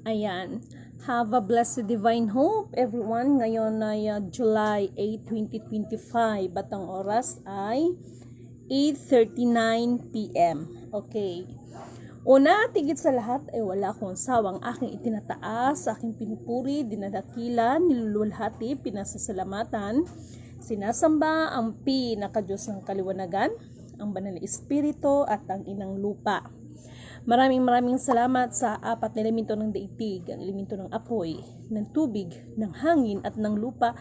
Ayan. Have a blessed divine hope, everyone. Ngayon ay July 8, 2025 at ang oras ay 8:39 p.m. Okay. Una, tigit sa lahat ay wala akong sawang aking itinataas, aking pinupuri, dinadakilan, niluluwalhati, pinasasalamatan, sinasamba ang pinakadiyos ng kaliwanagan, ang banal na espiritu at ang inang lupa. Maraming salamat sa apat na elemento ng daigdig, ang elemento ng apoy, ng tubig, ng hangin at ng lupa,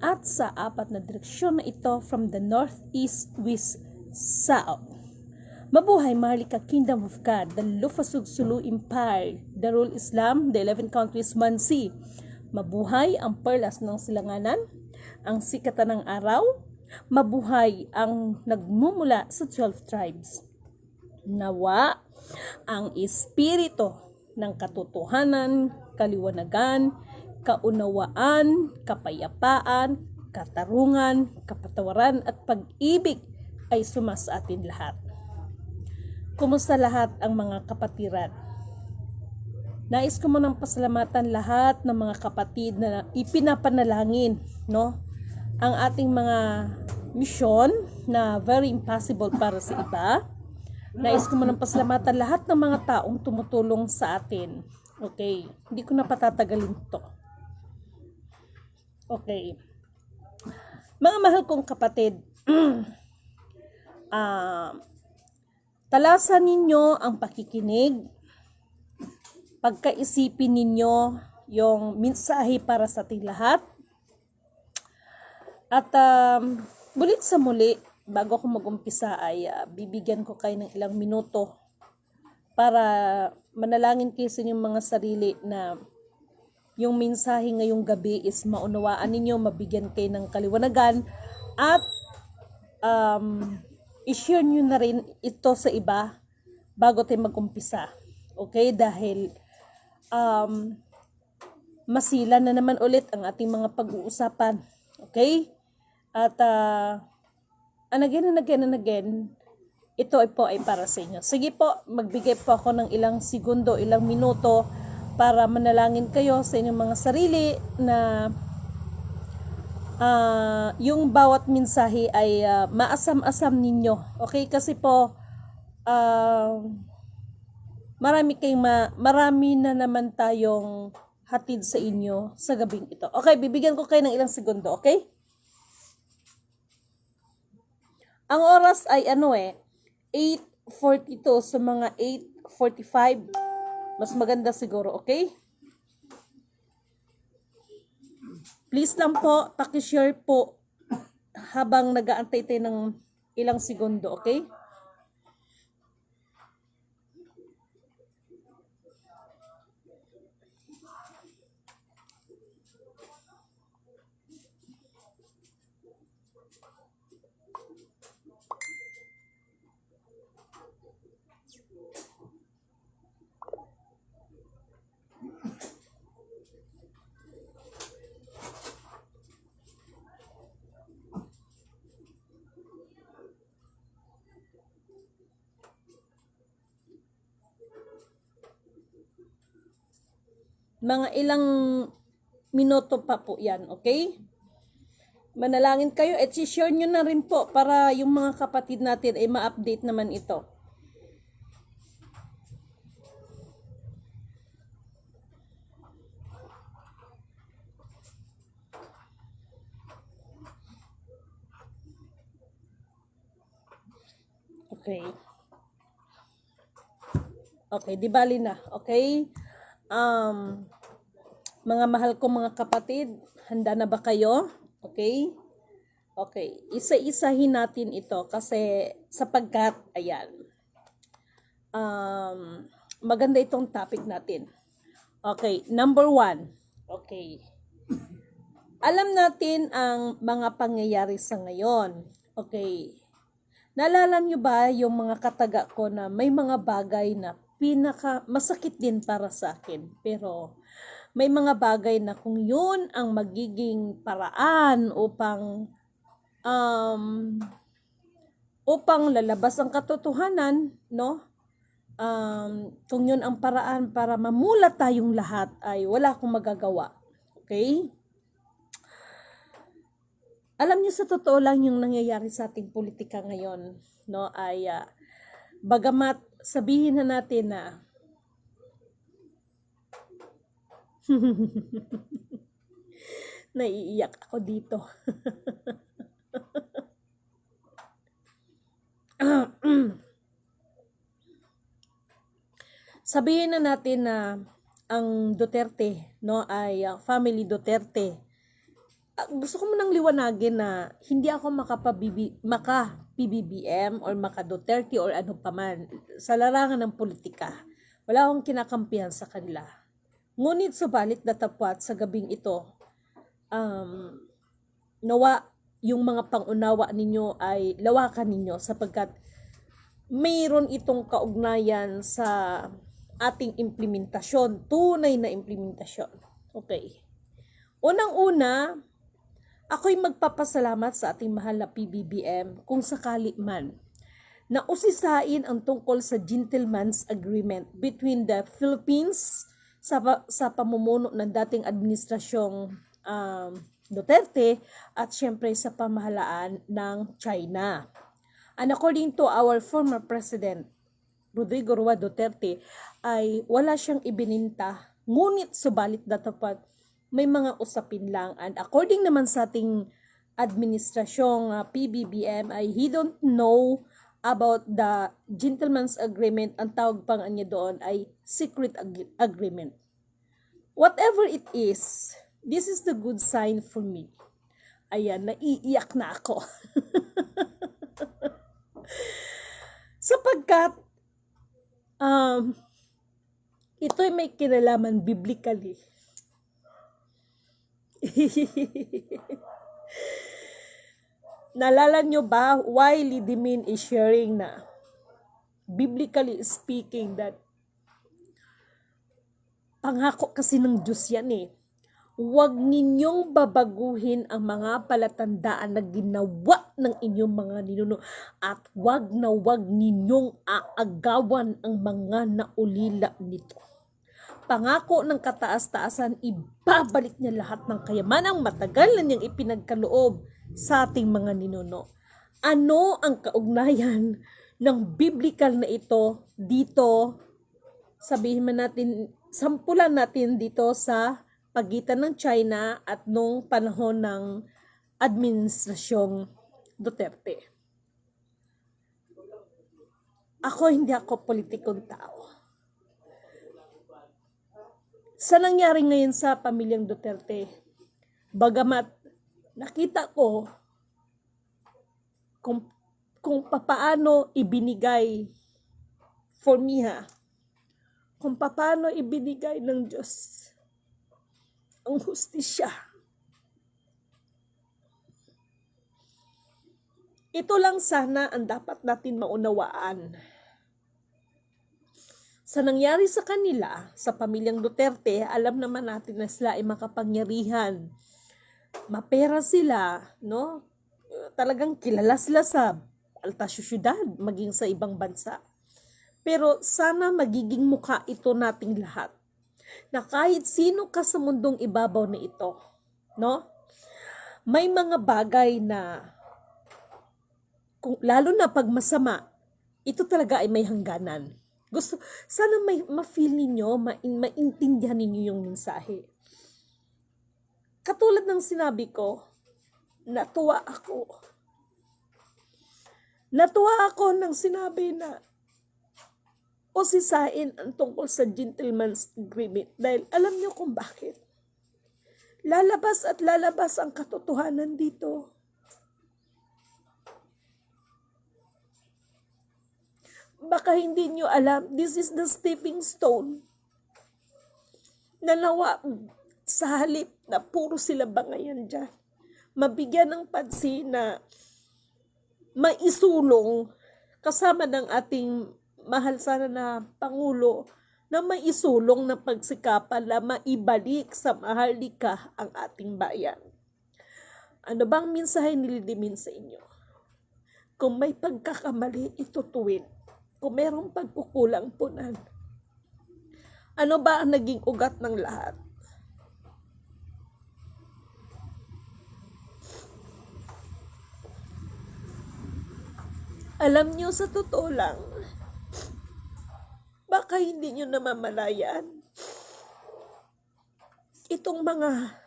at sa apat na direksyon na ito from the north, east, west, south. Mabuhay Maharlika Kingdom of God, the Lufasug Sulu Empire, Darul Islam, the 11 countries Mansi. Mabuhay ang perlas ng silanganan, ang sikatan ng araw. Mabuhay ang nagmumula sa 12 tribes. Nawa ang espiritu ng katotohanan, kaliwanagan, kaunawaan, kapayapaan, katarungan, kapatawaran at pag-ibig ay sumasa atin lahat. Kumusta lahat ang mga kapatiran? Nais ko munang pasalamatan lahat ng mga kapatid na ipinapanalangin, no? Ang ating mga misyon na very impossible para sa iba. Nais ko munang pasalamatan lahat ng mga taong tumutulong sa atin. Okay, hindi ko na patatagalin to. Okay. Mga mahal kong kapatid, talasan ninyo ang pakikinig, pagkaisipin ninyo yung mensahe para sa ating lahat. At bulit sa muli, bago ako mag-umpisa ay bibigyan ko kayo ng ilang minuto para manalangin kayo sa inyong mga sarili na yung mensahe ngayong gabi is maunawaan ninyo, mabigyan kayo ng kaliwanagan at i-share nyo na rin ito sa iba bago tayo mag-umpisa. Okay? Dahil masila na naman ulit ang ating mga pag-uusapan. Okay? At and again, ito ay para sa inyo. Sige po, magbigay po ako ng ilang segundo, ilang minuto para manalangin kayo sa inyong mga sarili na yung bawat mensahe ay maasam-asam ninyo. Okay? Kasi po, marami na naman tayong hatid sa inyo sa gabing ito. Okay, bibigyan ko kayo ng ilang segundo, okay? Ang oras ay 8:42 sa mga 8:45. Mas maganda siguro, okay? Please lang po, paki-share po habang nag-aantay tayo ng ilang segundo, okay? Mga ilang minuto pa po yan, okay? Manalangin kayo at share nyo na rin po para yung mga kapatid natin ay ma-update naman ito. Okay. Okay, di bali na. Okay? Mga mahal kong mga kapatid, handa na ba kayo? Okay? Okay, isa-isahin natin ito kasi sapagkat, ayan, maganda itong topic natin. Okay, number 1. Okay. Alam natin ang mga pangyayari sa ngayon. Okay. Naalala nyo ba yung mga kataga ko na may mga bagay na masakit din para sa akin. Pero may mga bagay na kung yun ang magiging paraan upang lalabas ang katotohanan, no? kung yun ang paraan para mamulat tayong lahat, ay wala akong magagawa. Okay? Alam niyo, sa totoo lang yung nangyayari sa ating politika ngayon, no, ay bagamat sabihin na natin na naiiyak ako dito. Sabihin na natin na ang Duterte, no, ay family Duterte. Gusto ko munang liwanagin na hindi ako maka-PBBM or maka-Duterte or ano paman sa larangan ng politika. Wala akong kinakampihan sa kanila. Ngunit subalit datapwat sa gabing ito, nawa yung mga pangunawa ninyo ay lawakan ninyo sapagkat mayroon itong kaugnayan sa ating implementasyon, tunay na implementasyon. Okay. Unang-una, ako'y magpapasalamat sa ating mahal na PBBM kung sakali man na usisain ang tungkol sa gentleman's agreement between the Philippines sa pamumuno ng dating administrasyong Duterte at syempre sa pamahalaan ng China. And according to our former President Rodrigo Roa Duterte, ay wala siyang ibininta, ngunit subalit datapat may mga usapin lang. And according naman sa ating administrasyong PBBM, ay he don't know about the gentleman's agreement. Ang tawag pang niya doon ay secret agreement. Whatever it is, this is the good sign for me. Ayan, naiiyak na ako. Sapagkat ito'y may kinalaman biblically. Nalala nyo ba, Wiley Dimin is sharing na, biblically speaking, that pangako kasi ng Diyos yan eh. Huwag ninyong babaguhin ang mga palatandaan na ginawa ng inyong mga ninuno at huwag ninyong aagawan ang mga naulila nito. Pangako ng kataas-taasan, ibabalik niya lahat ng kayamanang matagal na niyang ipinagkaloob sa ating mga ninuno. Ano ang kaugnayan ng biblical na ito dito? Sabihin man natin, sampulan natin dito sa pagitan ng China at nung panahon ng administrasyong Duterte. Hindi ako politikong tao. Sa nangyari ngayon sa pamilyang Duterte, bagamat nakita ko kung papaano ibinigay for me kung papaano ibinigay ng Diyos ang hustisya. Ito lang sana ang dapat natin maunawaan. Sa nangyari sa kanila, sa pamilyang Duterte, alam naman natin na sila ay makapangyarihan. Mapera sila, no? Talagang kilala sila sa alta syudad, maging sa ibang bansa. Pero sana magiging mukha ito nating lahat. Na kahit sino ka sa mundong ibabaw na ito, no? May mga bagay na, lalo na pag masama, ito talaga ay may hangganan. Sana ma-feel ninyo, maintindihan ninyo yung mensahe. Katulad ng sinabi ko, natuwa ako. Natuwa ako nang sinabi na usisain ang tungkol sa gentleman's agreement dahil alam niyo kung bakit. Lalabas at lalabas ang katotohanan dito. Baka hindi nyo alam, this is the stepping stone. Nalawa sa halip na puro sila bangayan dyan. Mabigyan ng pansin na maisulong kasama ng ating mahal sana na Pangulo na maisulong na pagsikapan na maibalik sa maharlika ang ating bayan. Ano bang mensahe nililimin sa inyo? Kung may pagkakamali, itutuwid. kung merong pagkukulang punan. Ano ba ang naging ugat ng lahat? Alam nyo, sa totoo lang, baka hindi nyo namamalayan itong mga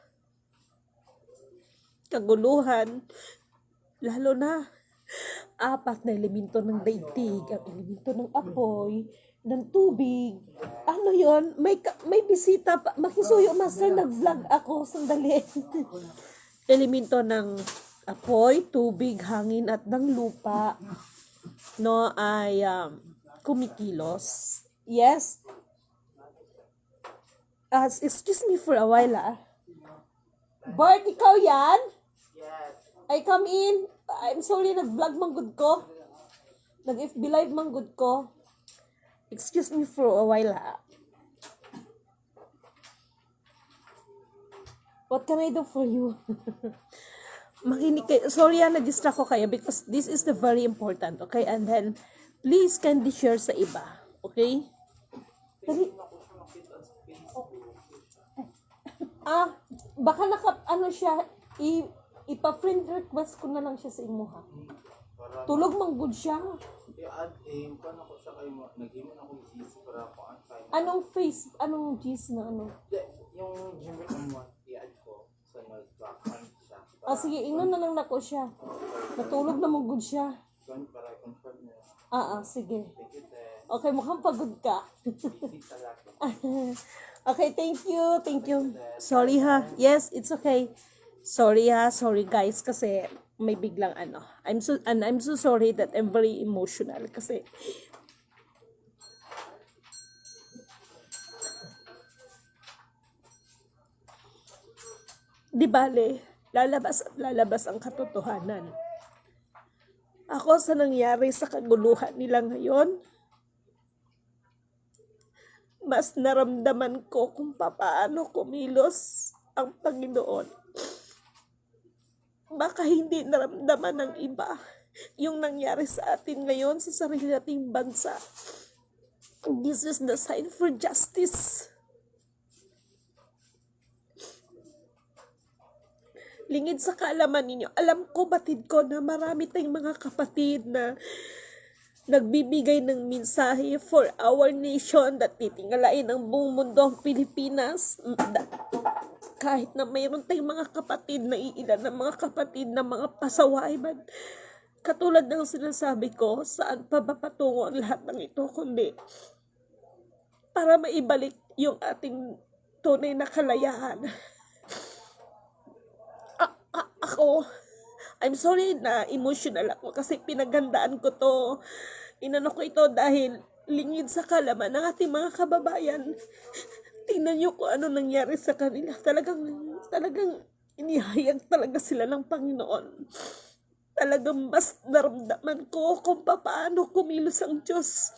kaguluhan, lalo na apat na elemento ng daigdig, ang elemento ng apoy, ng tubig. Ano yon? May bisita pa. Makisuyo, master, nag-vlog ako. Sandali. Elemento ng apoy, tubig, hangin, at ng lupa, no, ay kumikilos. Yes? Excuse me for a while, Bart, ikaw yan? I come in. I'm sorry, nag-vlog manggod ko. Nag-FB live manggod ko. Excuse me for a while, What can I do for you? Makinig kayo. Sorry, na-distract ko kayo because this is the very important, okay? And then, please kindly share sa iba, okay? Dali. Baka siya, ipa-friend request ko na lang siya sa imo, ha? Tulog manggod siya. Paano ko siya kayo, nag-email ako ng GC para ako unfind. Anong GC na ano? Yung Gmail mo, i-add ko sa mag-backend siya. Sige, ingnon na lang nako siya. Natulog na manggod siya. Para confirm niya. Sige. Okay, mukhang pagod ka. Okay, thank you. Sorry ha. Yes, it's okay. Sorry guys, kasi may biglang ano. I'm so sorry that I'm very emotional kasi di bale, lalabas ang katotohanan. Ako sa nangyari sa kaguluhan nila ngayon, mas naramdaman ko kung paano kumilos ang Panginoon. Baka hindi naramdaman ng iba yung nangyari sa atin ngayon sa sarili nating bansa. This is the sign for justice. Lingid sa kaalaman ninyo, alam ko, batid ko na marami tayong mga kapatid na nagbibigay ng mensahe for our nation that titingalain ang buong mundo ang Pilipinas. Kahit na mayroon tayong mga kapatid na iilan ng mga kapatid na mga pasaway man. Katulad ng sinasabi ko, saan pa ba patungo ang lahat ng ito kundi para maibalik yung ating tunay na kalayaan. Ako, I'm sorry na emotional ako kasi pinagandaan ko to. Inano ko ito dahil lingid sa kalaman ng ating mga kababayan. Tingnan nyo kung ano nangyari sa kanila. Talagang inihayag talaga sila ng Panginoon. Talagang mas naramdaman ko kung paano kumilos ang Diyos.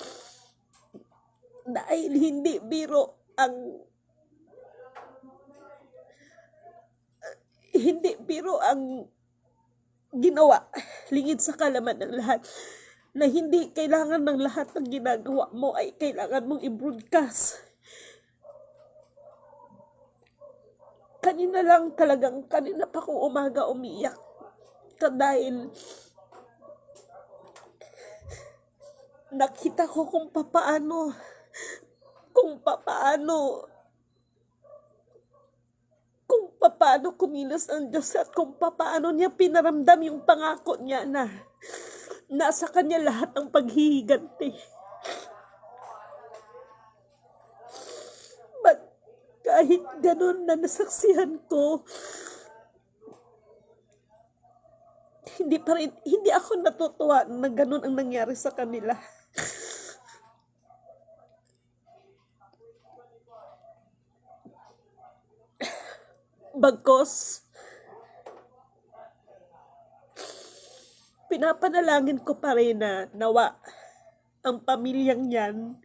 Dahil hindi biro ang ginawa. Lingid sa kalaman ng lahat na hindi kailangan ng lahat ng ginagawa mo ay kailangan mong i-broadcast. Kanina pa kong umaga umiyak dahil nakita ko kung papaano kumilos ang Diyos at kung paano niya pinaramdam yung pangako niya na nasa kanya lahat ng paghihiganti. But kahit ganun na nasaksihan ko, hindi ako natutuwa na ganun ang nangyari sa kanila. Bagkos, pinapanalangin ko pa rin na nawa ang pamilyang yan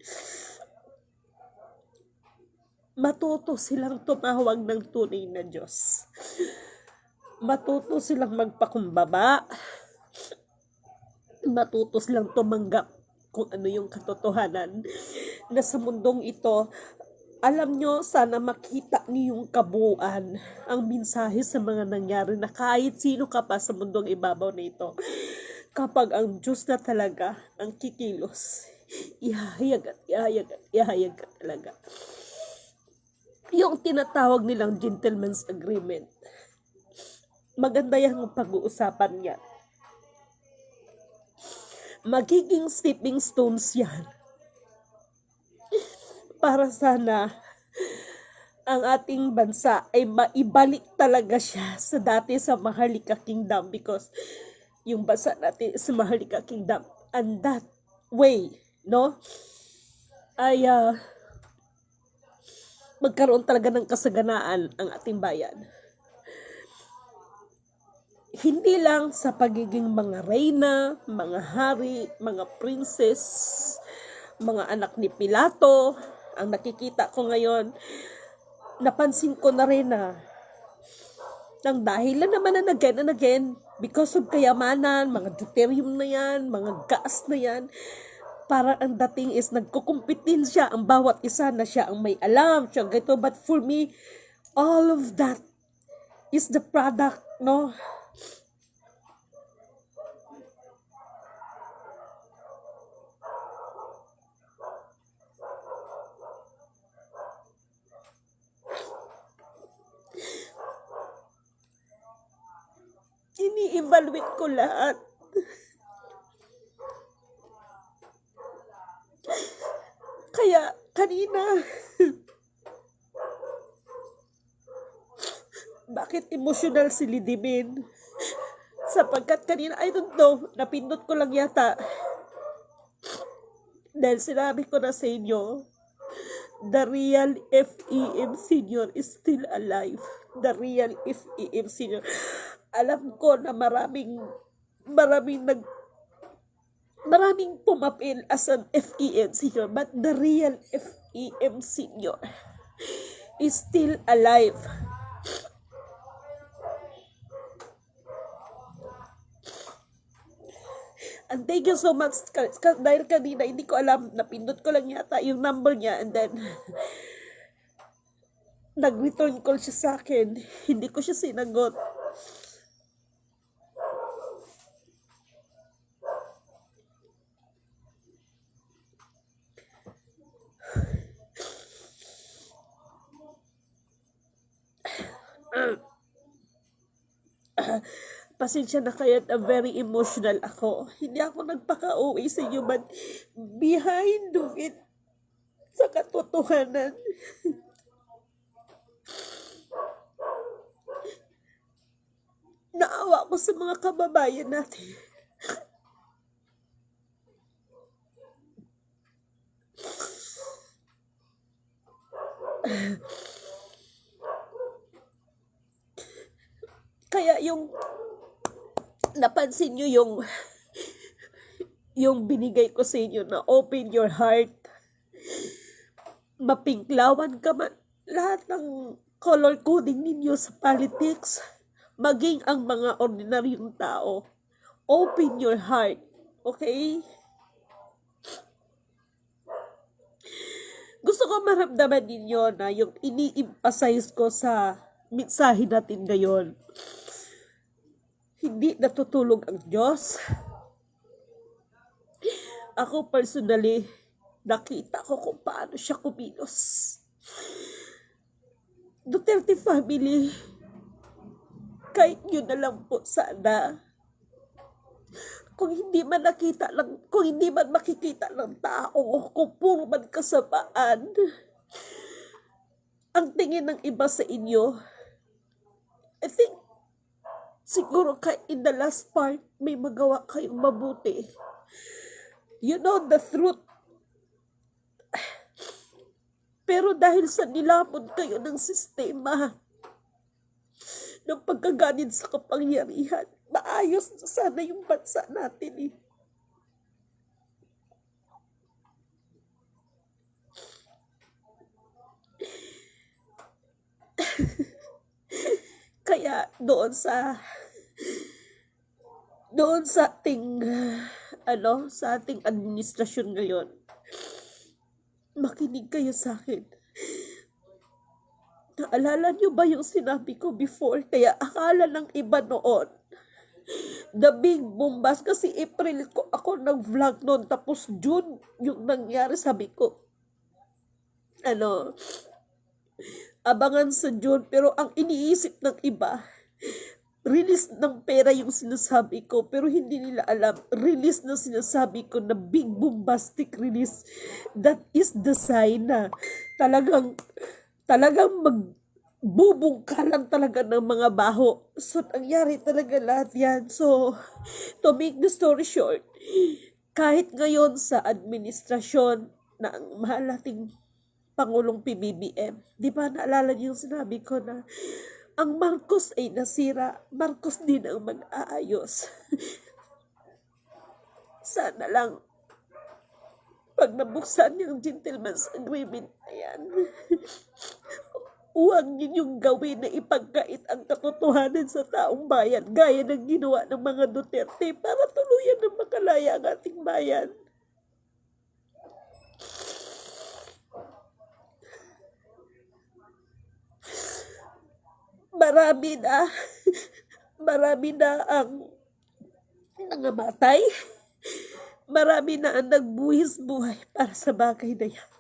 matuto silang tumawag ng tunay na Diyos. Matuto silang magpakumbaba. Matuto silang tumanggap kung ano yung katotohanan na sa mundong ito. Alam nyo, sana makita niyo yung kabuuan, ang mensahe sa mga nangyari na kahit sino ka pa sa mundong ibabaw na ito. Kapag ang Diyos na talaga ang kikilos, ihahayag at ihahayag at ihahayag ka talaga. Yung tinatawag nilang gentleman's agreement. Maganda yung pag-uusapan niya. Magiging stepping stones yan para sana ang ating bansa ay maibalik talaga siya sa dati sa Maharlika Kingdom, because yung bansa natin sa Maharlika Kingdom, and that way, no, ay magkaroon talaga ng kasaganaan ang ating bayan. Hindi lang sa pagiging mga reyna, mga hari, mga princess, mga anak ni Pilato, ang nakikita ko ngayon. Napansin ko na rin na nang dahilan naman na again and again, because of kayamanan, mga deuterium na yan, mga gas na yan, para ang dating is nagkukumpetensya ang bawat isa na siya ang may alam, siya ganito. But for me, all of that is the product, no? Ini-evaluate ko lahat. Kaya kanina, bakit emotional si Lidimin? Sapagkat kanina, I don't know, napindot ko lang yata. Dahil sinabi ko na sa inyo, the real FEM Senior is still alive. The real FEM Senior. Alam ko na maraming pumapil as an FEM Senior, but the real FEM Senior is still alive. And thank you so much, dahil kanina hindi ko alam, napindot ko lang yata yung number niya, and then nag-return call siya sa akin. Hindi ko siya sinagot. Pasensya na kaya na very emotional ako. Hindi ako nagpaka-OA sa inyo, but behind of it, sa katotohanan, naawa ko sa mga kababayan natin. Kaya yung napansin nyo yung binigay ko sa inyo na open your heart, mapinklawan ka man, lahat ng color coding ninyo sa politics, maging ang mga ordinaryong tao, open your heart, okay? Gusto ko maramdaman ninyo na yung ini-emphasize ko sa mensahe natin ngayon, hindi natutulog ang Diyos. Ako personally, nakita ko kung paano siya kumilos. Duterte family, kahit nyo na lang po sana, kung hindi man makikita ng tao, kung puro man kasamaan, ang tingin ng iba sa inyo, I think, siguro in the last part, may magawa kayong mabuti. You know the truth. Pero dahil sa nilamon kayo ng sistema, ng pagkaganid sa kapangyarihan, maayos na sana yung bansa natin eh. Kaya doon sa ating sa ating administrasyon ngayon, makinig kayo sa akin. Naalala niyo ba yung sinabi ko before? Kaya akala ng iba noon, the big bombas, kasi April ko ako nag-vlog noon, tapos June yung nangyari, sabi ko, abangan sa June, pero ang iniisip ng iba, release ng pera yung sinasabi ko, pero hindi nila alam, release na sinasabi ko na big bombastic release. That is the sign na talagang magbubungkalan talaga ng mga baho. So, nangyari talaga lahat yan. So, to make the story short, kahit ngayon sa administrasyon na ang mahal nating Pangulong PBBM, di ba naalala niyo yung sinabi ko na ang Marcos ay nasira, Marcos din ang mag-aayos. Sana lang, pag nabuksan yung gentleman's agreement na yan, huwag ninyong gawin na ipagkait ang katotohanan sa taong bayan, gaya ng ginawa ng mga Duterte para tuluyan ng makalaya ang ating bayan. Marami na ang nangamatay, marami na ang nagbuhis buhay para sa bagay na yan.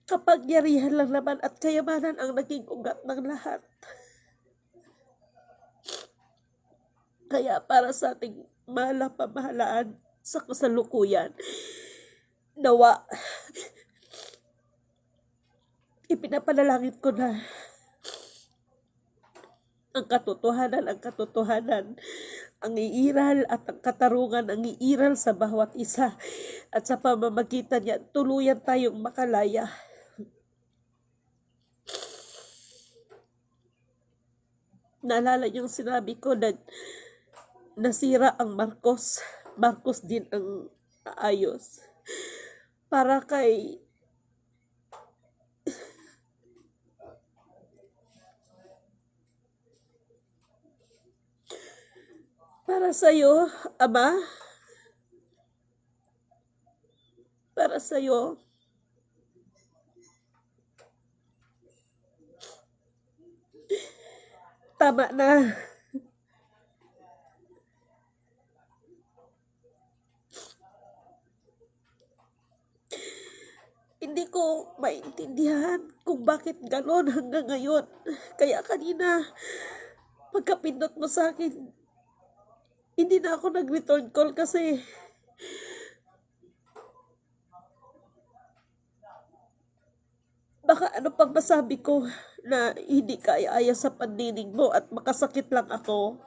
Kapangyarihan lang naman at kayamanan ang naging ugat ng lahat. Kaya para sa ating mahal na pamahalaan sa kasalukuyan, nawa, ipinapanalangin ko na ang katotohanan, ang iiral at ang katarungan, ang iiral sa bawat isa, at sa pamamagitan niya, tuluyan tayong makalaya. Naalala yung sinabi ko na nasira ang Marcos, Marcos din ang ayos. Para sa'yo, Ama, para sa'yo, tama na. Hindi ko maintindihan kung bakit gano'n hanggang ngayon. Kaya kanina, pagkapindot mo sa akin, hindi na ako nag-return call kasi baka ano pang masabi ko na hindi kaya-aya sa pandinig mo at makasakit lang ako.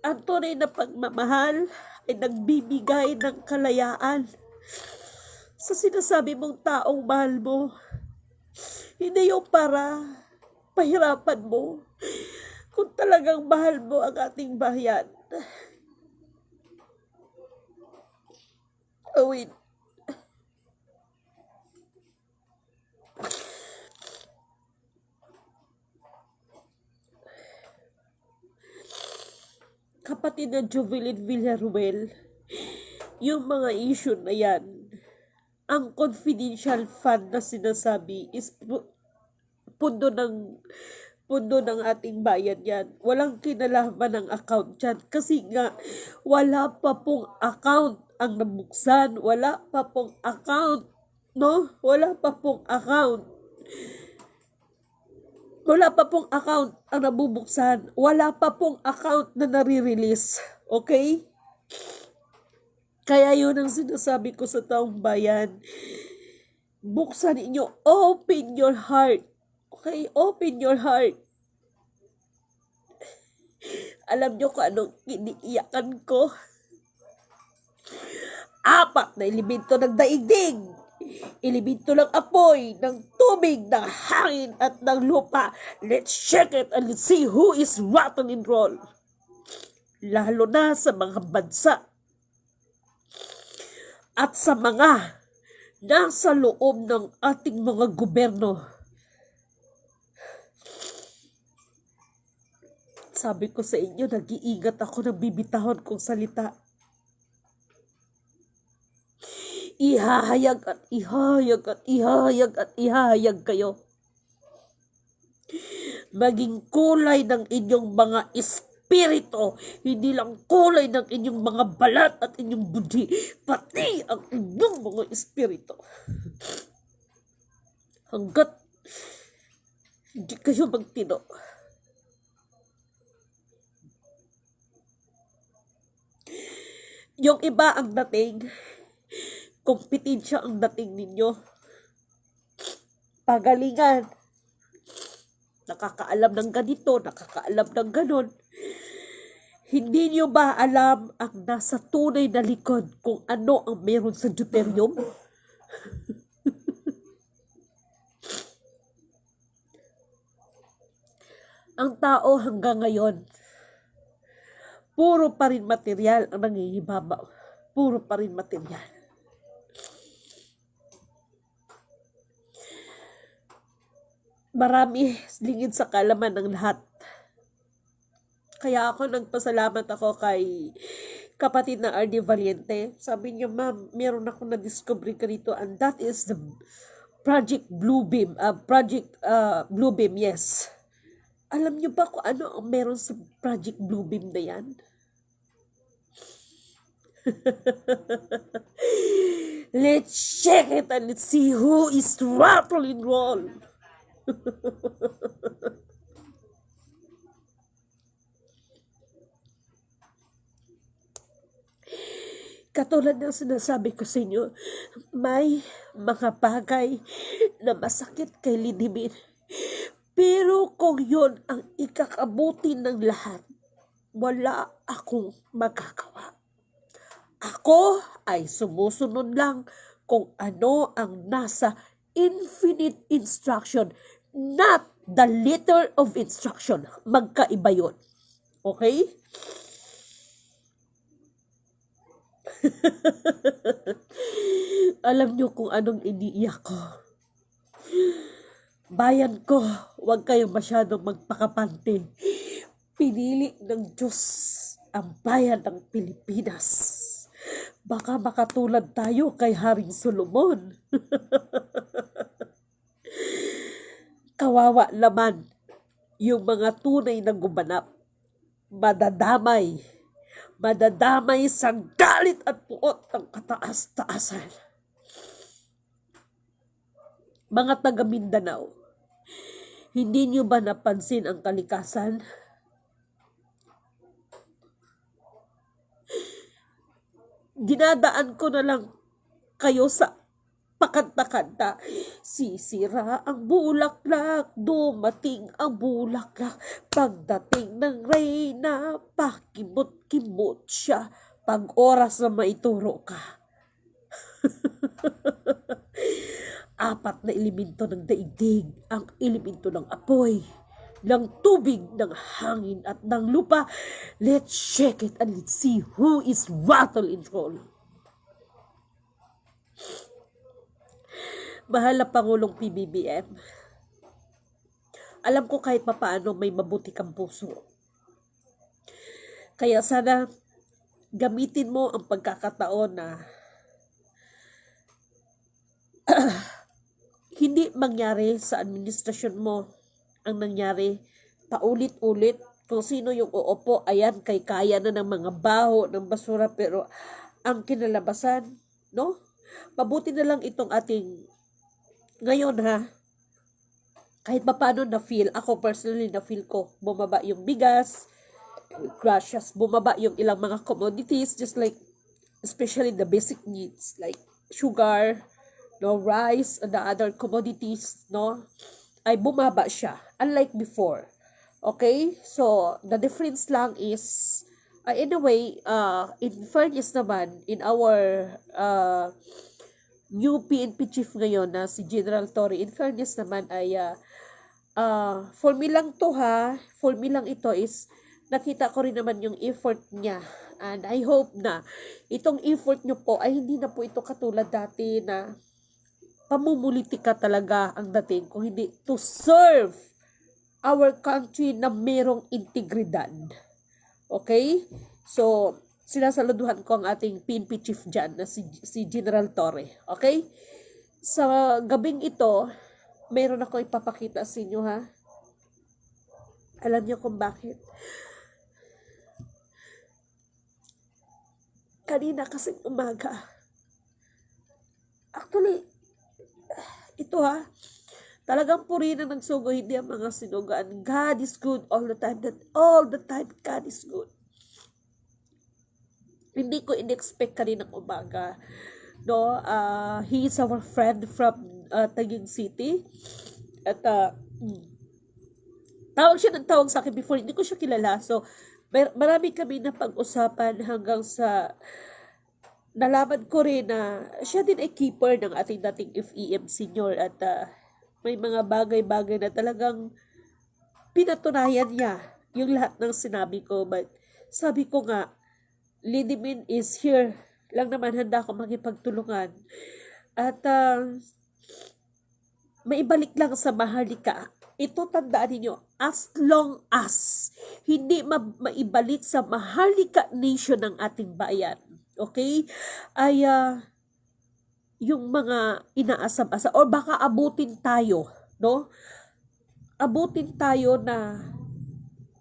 Ang tunay na pagmamahal ay nagbibigay ng kalayaan sa sinasabi mong taong mahal mo. Hindi yung para pahirapan mo. Kung talagang mahal mo ang ating bayan. Awin. Kapatid na Jovelyn Villaruel, yung mga issue na yan, ang confidential fund na sinasabi is pundo ng ating bayan yan. Walang kinalaman ng account yan. Kasi nga, wala pa pong account ang nabuksan. Wala pa pong account. No? Wala pa pong account. Wala pa pong account ang nabubuksan. Wala pa pong account na nare-release. Okay? Kaya yun ang sinasabi ko sa taong bayan. Buksan ninyo. Open your heart. Okay? Open your heart. Alam nyo kung anong iniiyakan ko? 4 na elemento ng daigdig. Elemento ng apoy, ng tubig, ng hangin, at ng lupa. Let's check it and let's see who is rotten in roll. Lalo na sa mga bansa. at sa mga nasa loob ng ating mga gobyerno. Sabi ko sa inyo, nag-iingat ako ng bibitahon kong salita. Ihahayag at ihahayag at ihahayag at ihahayag kayo. Maging kulay ng inyong mga espiritu, hindi lang kulay ng inyong mga balat at inyong budi, pati ang inyong mga espiritu. Hanggat hindi kayo magtino, yung iba ang dating, kompetensya ang dating ninyo. Pagalingan. Nakakaalam ng ganito, nakakaalam ng ganon. Hindi niyo ba alam ang nasa tunay na likod kung ano ang meron sa deuterium? Ang tao hanggang ngayon, puro pa rin material ang nangingibabaw. Puro pa rin material. Marami lingid sa kalaman ng lahat. Kaya ako nagpasalamat ako kay kapatid na RD Valiente. Sabi niya, ma'am, meron ako na-discover ka dito and that is the Project Bluebeam. Bluebeam, yes. Alam niyo ba kung ano ang meron sa Project Bluebeam na yan? Let's check it and let's see who is rattling roll. Katulad ng sinasabi ko sa inyo, may mga bagay na masakit kay Lidibin. Pero kung yun ang ikakabuti ng lahat, wala akong magagawa. Ako ay sumusunod lang kung ano ang nasa infinite instruction, not the letter of instruction. Magkaiba yun. Okay? Alam niyo kung anong iniiyak ko. Bayan ko, huwag kayong masyadong magpakapante. Pinili ng Diyos ang bayan ng Pilipinas. Baka makatulad tayo kay Haring Solomon. Kawawa naman yung mga tunay na gumanap. Madadamay sa galit at puot ng kataas-taasan. Mga taga Mindanao, hindi niyo ba napansin ang kalikasan? Dinadaan ko na lang kayo sa pakanta-kanta. Sisira ang bulaklak, dumating ang bulaklak. Pagdating ng reyna, pakimot-kimot siya. Pag oras na maituro ka. Apat na elemento ng daigdig, ang elemento ng apoy, ng tubig, ng hangin, at ng lupa. Let's check it and let's see who is rattle in roll. Mahal na Pangulong PBBM, alam ko kahit papaano may mabuti kang puso. Kaya sana gamitin mo ang pagkakataon na hindi mangyari sa administrasyon mo ang nangyari paulit-ulit. Kung sino yung uupo, ayan, kaya na ng mga baho, ng basura, pero ang kinalabasan, no? Mabuti na lang itong ating ngayon, ha? Kahit pa paano na-feel, ako personally na-feel ko, bumaba yung bigas, crashes, bumaba yung ilang mga commodities, just like, especially the basic needs, like sugar, no, rice, and the other commodities, no, ay bumaba siya, unlike before. Okay? So, the difference lang is, anyway, in fairness naman, in our new PNP chief ngayon na si General Torre, in fairness naman ay, for me lang to ha, for me lang ito is, nakita ko rin naman yung effort niya. And I hope na itong effort nyo po ay hindi na po ito katulad dati na pamumulitika talaga ang dating, kung hindi to serve our country na merong integridad. Okay? So, sinasaluduhan ko ang ating PNP chief dyan na si General Torre. Okay? Sa gabing ito, meron ako ipapakita sa inyo, ha? Alam niyo kung bakit? Kanina kasing umaga. Actually, ito, ha? Talagang purihin na nagsugo, hindi ang mga sinugaan. God is good all the time. That all the time, God is good. Hindi ko in-expect kaninang umaga. No, he is our friend from Taguig City. At tawag siya ng tawag sa akin before. Hindi ko siya kilala. So, marami kami na pag-usapan hanggang sa nalaman ko rin na siya din ay keeper ng ating dating FEM senior at may mga bagay-bagay na talagang pinatunayan niya yung lahat ng sinabi ko. But sabi ko nga, Lidimin is here lang naman, handa ako makipagtulungan. At maibalik lang sa Maharlika. Ito tandaan ninyo, as long as hindi maibalik sa Maharlika Nation ng ating bayan, okay, ay yung mga inaasam-asa or baka abutin tayo, no? Abutin tayo na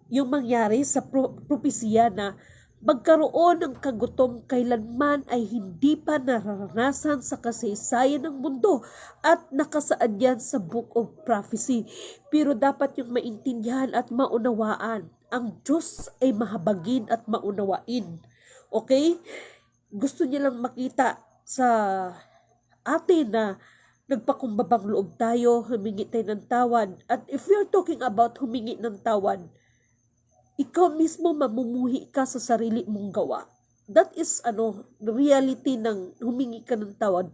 yung mangyari sa propesya na magkaroon ng kagutom kailanman ay hindi pa nararanasan sa kasaysayan ng mundo at nakasaad yan sa Book of Prophecy. Pero dapat yung maintindihan at maunawaan. Ang Diyos ay mahabagin at maunawain. Okay? Gusto niya lang makita sa atin na nagpakumbabang loob tayo, humingi tayo ng tawad. At if we are talking about humingi ng tawad, ikaw mismo mamumuhi ka sa sarili mong gawa. That is reality ng humingi ka ng tawad.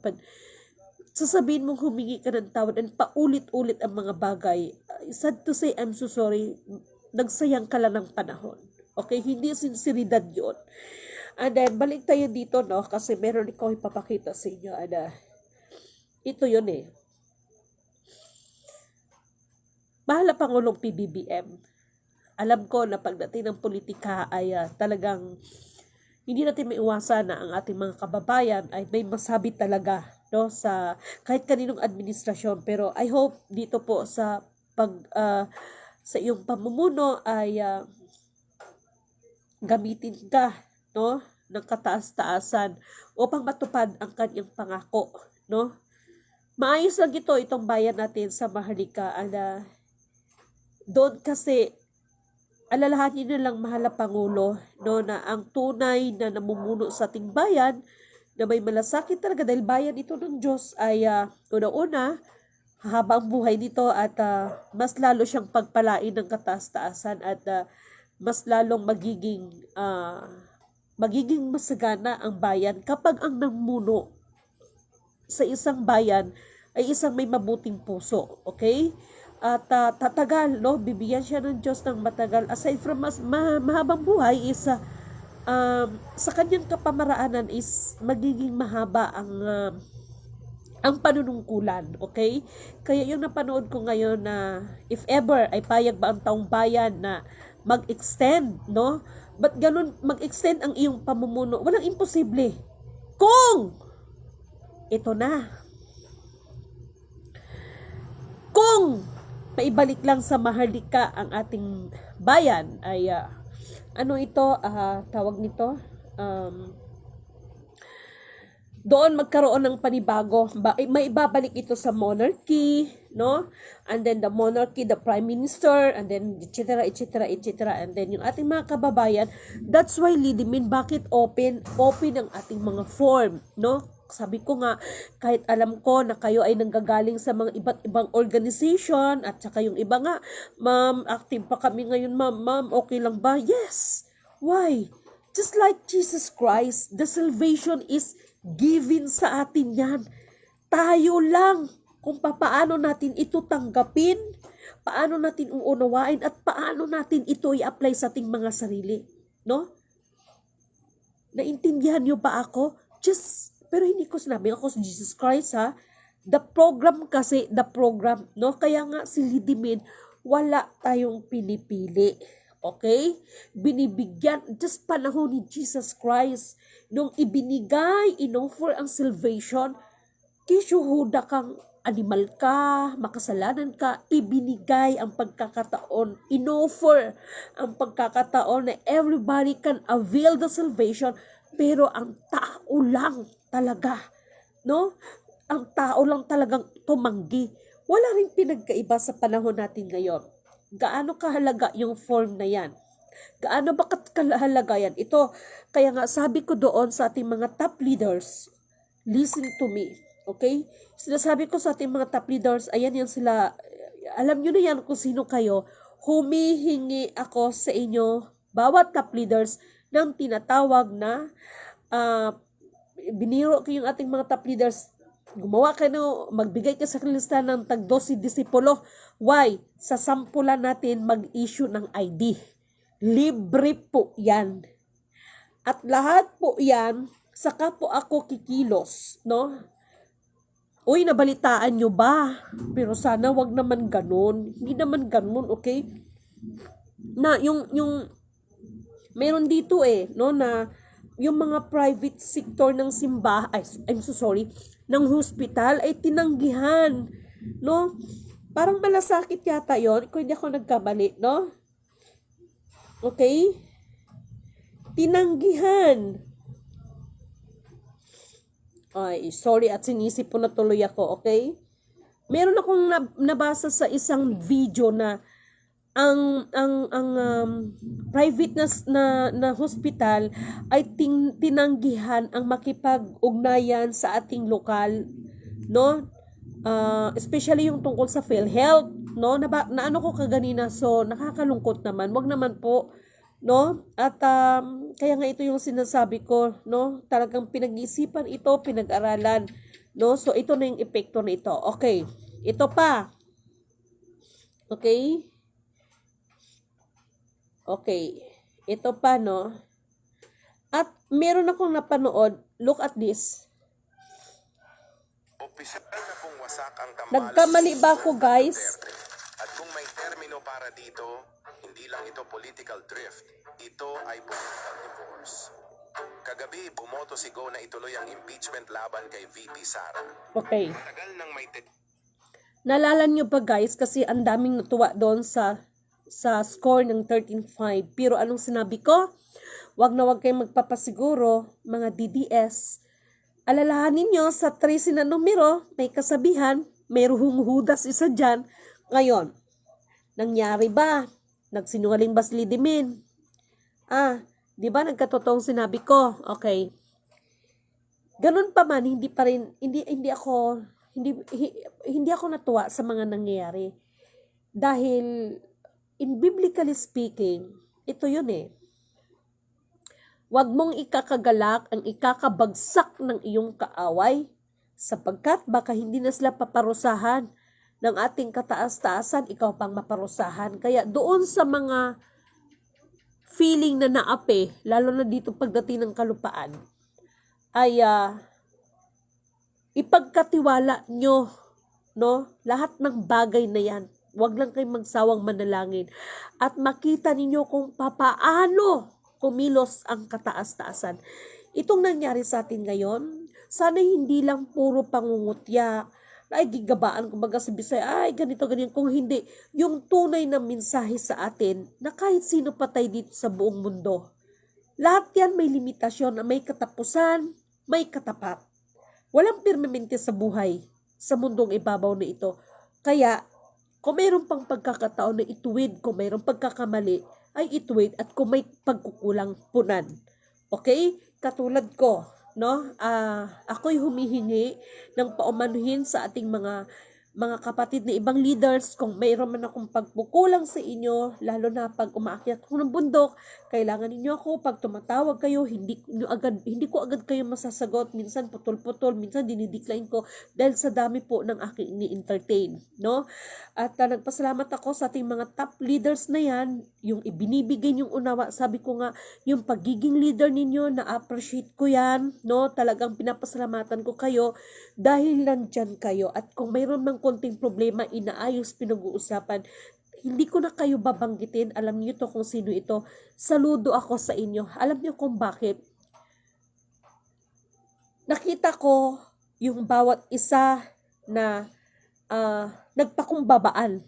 Sasabihin mong humingi ka ng tawad and paulit-ulit ang mga bagay. Sad to say, I'm so sorry. Nagsayang ka lang ng panahon. Okay? Hindi sinseridad yun. And then, balik tayo dito, no? Kasi meron ikaw ipapakita sa inyo. And, ito yun eh. Mahal na Pangulong PBBM. Alam ko na pagdating ng politika ay talagang hindi natin maiwasan na ang ating mga kababayan ay may masabi talaga, no, sa kahit kaninong administrasyon. Pero I hope dito po sa sa iyong pamumuno ay gamitin ka, no, ng kataas-taasan upang matupad ang kanyang pangako, no. Maayos lang itong bayan natin sa Maharlika. Doon kasi alalahanin na lang, mahal na Pangulo, no, na ang tunay na namumuno sa ating bayan na may malasakit talaga dahil bayan ito ng Diyos ay una-una habang buhay nito at mas lalo siyang pagpalain ng kataas-taasan at mas lalong magiging masagana ang bayan kapag ang namuno sa isang bayan ay isang may mabuting puso. Okay? At tatagal, no? Bibigyan siya ng Diyos ng matagal. Aside from mahabang buhay is sa kanyang kapamaraanan is magiging mahaba ang panunungkulan. Okay? Kaya yung napanood ko ngayon na if ever ay payag ba ang taong bayan na mag-extend, no? But ganun mag-extend ang iyong pamumuno? Walang imposible. Kung ito na. Kung maibalik lang sa Maharlika ang ating bayan ay tawag nito doon magkaroon ng panibago, may ibabalik ito sa monarchy, no, and then the monarchy, the prime minister, and then etc, and then yung ating mga kababayan. That's why Lidimin, bakit open ang ating mga form, no? Sabi ko nga, kahit alam ko na kayo ay nanggagaling sa mga iba't ibang organization at saka yung iba nga, ma'am, active pa kami ngayon, ma'am, okay lang ba? Yes. Why? Just like Jesus Christ, the salvation is given sa atin yan. Tayo lang kung papaano natin ito tanggapin, paano natin uunawain at paano natin ito i-apply sa ating mga sarili, no? Naintindihan niyo ba ako? Pero hindi ko sinabi ako si Jesus Christ, ha? The program kasi, no? Kaya nga si Lidimin, wala tayong pinipili. Okay? Binibigyan, just panahon ni Jesus Christ, nung ibinigay, inoffer ang salvation, kisyohuda kang animal ka, makasalanan ka, ibinigay ang pagkakataon, inoffer ang pagkakataon na everybody can avail the salvation, pero ang tao lang talaga, no? Ang tao lang talagang tumanggi. Wala ring pinagkaiba sa panahon natin ngayon. Gaano kahalaga yung form na yan? Gaano ba kahalaga yan? Ito, kaya nga sabi ko doon sa ating mga top leaders, listen to me. Okay? Sinasabi ko sa ating mga top leaders, ayan yan sila, alam nyo na yan kung sino kayo, humihingi ako sa inyo, bawat top leaders, ng tinatawag na, biniro ko yung ating mga top leaders, gumawa kayo, magbigay ka sa listahan ng tag 12 disipulo. Why? Sa sampulan natin mag-issue ng ID. Libre po yan. At lahat po yan, saka po ako kikilos, no? Uy, nabalitaan nyo ba? Pero sana wag naman ganun. Hindi naman ganun, okay? Na, meron dito no, na, yung mga private sector ng ng hospital ay tinanggihan, no? Parang malasakit yata yon, kung hindi ako nagkamali, no? Okay? Tinanggihan. Ay, sorry at sinisip po na tuloy ako, okay? Meron akong nabasa sa isang video na ang private na hospital ay tinanggihan ang makipag-ugnayan sa ating lokal, no? Especially yung tungkol sa PhilHealth, no? Naano ko kaganina, so nakakalungkot naman. Wag naman po, no? At kaya nga ito yung sinasabi ko, no? Talagang pinag-isipan ito, pinag-aralan, no? So ito na yung epekto na ito. Okay. Ito pa. Okay? Okay. Ito pa, no? At meron akong napanood, look at this. Opisyal na pong wasak ang tambal. Nagkamali ba ako, guys? At kung may termino para dito, hindi lang ito political drift. Ito ay political divorce. Kagabi, bumoto si Go na ituloy ang impeachment laban kay VP Sara. Okay. Matagal nang may Nalala nyo ba, guys? Kasi ang daming natuwa doon sa score ng 13-5. Pero anong sinabi ko? Wag na wag kayong magpapasiguro, mga DDS. Alalahanin nyo, sa 13 na numero, may kasabihan, may Judas isa dyan. Ngayon, nangyari ba? Nagsinungaling ba si Lidimin? Di ba nagkatotoong sinabi ko? Okay. Ganun pa man, hindi ako natuwa sa mga nangyayari. Dahil, in biblically speaking, ito yun Huwag mong ikakagalak ang ikakabagsak ng iyong kaaway, sapagkat baka hindi na sila paparusahan ng ating kataas-taasan, ikaw pang maparusahan. Kaya doon sa mga feeling na naapi, lalo na dito pagdating ng kalupaan, ay ipagkatiwala nyo, no? Lahat ng bagay na yan. Huwag lang kayong magsawang manalangin. At makita ninyo kung papaano kumilos ang kataas-taasan. Itong nangyari sa atin ngayon, sana hindi lang puro pangungutya, ay gigabaan, kumbaga sa Bisaya, ay ganito, ganyan. Kung hindi, yung tunay na mensahe sa atin, na kahit sino patay dito sa buong mundo, lahat yan may limitasyon, may katapusan, may katapat. Walang permanente sa buhay, sa mundong ibabaw na ito. Kaya, kung mayroon pang pagkakataon na ituwid, kung mayroong pagkakamali, ay ituwid, at kung may pagkukulang, punan. Okay? Katulad ko, no? Ako'y humihingi ng paumanuhin sa ating mga mga kapatid na ibang leaders, kung mayroon man akong pagkukulang sa inyo, lalo na pag umaakyat ko ng bundok, kailangan ninyo ako, pag tumatawag kayo, hindi ko agad kayo masasagot, minsan putol-putol, minsan dinidecline ko, dahil sa dami po ng aking ini-entertain, no? At nagpasalamat ako sa ating mga top leaders na yan, yung ibinibigay yung unawa, sabi ko nga, yung pagiging leader ninyo, na-appreciate ko yan, no? Talagang pinapasalamatan ko kayo, dahil nandyan kayo, at kung mayroon mang konting problema, inaayos, pinag-uusapan, hindi ko na kayo babanggitin. Alam niyo to kung sino ito. Saludo ako sa inyo. Alam niyo kung bakit? Nakita ko yung bawat isa na nagpakumbabaan.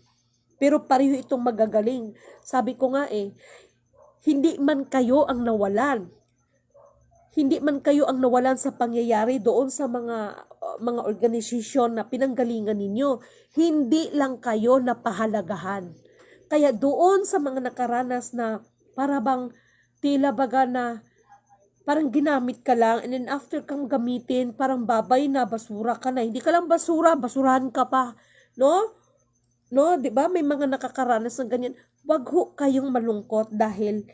Pero pareho itong magagaling. Sabi ko nga hindi man kayo ang nawalan. Hindi man kayo ang nawalan sa pangyayari doon sa mga organisasyon na pinanggalingan ninyo. Hindi lang kayo napahalagahan. Kaya doon sa mga nakaranas na para bang tila baga na parang ginamit ka lang, and then after kang gamitin, parang babay na, basura ka na. Hindi ka lang basura, basurahan ka pa. No? No, 'di ba? May mga nakakaranas ng ganyan. Wag ho kayong malungkot dahil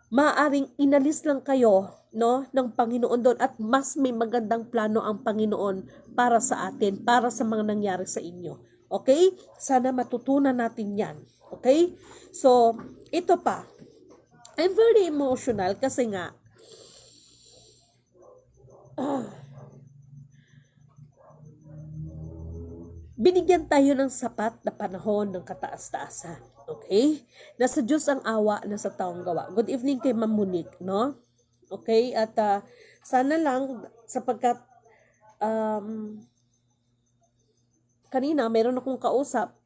maaring inalis lang kayo, no, ng Panginoon doon, at mas may magandang plano ang Panginoon para sa atin, para sa mga nangyari sa inyo. Okay? Sana matutunan natin 'yan. Okay? So, ito pa. I'm very emotional kasi nga binigyan tayo ng sapat na panahon ng kataas-taasan. Okay? Nasa Diyos ang awa, nasa taong gawa. Good evening kay Ma'am Monique, no? Okay? At sana lang, sapagkat kanina, meron akong kausap.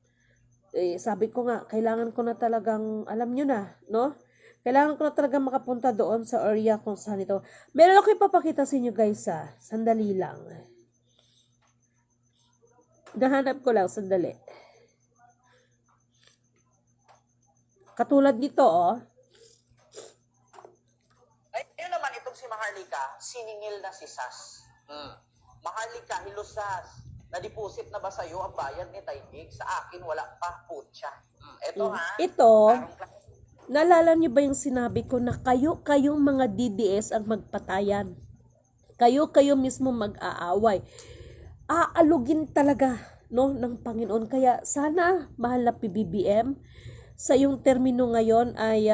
Sabi ko nga, kailangan ko na talagang, alam nyo na, no? Kailangan ko na talagang makapunta doon sa area kung saan ito. Meron ako ipapakita sa inyo guys, sandali lang. Nahanap ko lang, sandali. Katulad nito, Ay, yun naman itong si Maharlika, siningil na si Sas. Maharlika, hilusas. Nadipusit na ba sa'yo ang bayad ni Taydig? Sa akin, wala pa, putya. Ito ha. ito, naalala niyo ba yung sinabi ko na kayong mga DDS ang magpatayan? Kayo mismo mag-aaway. Aalugin talaga, no, ng Panginoon. Kaya sana, mahal na PBBM, sa iyong termino ngayon ay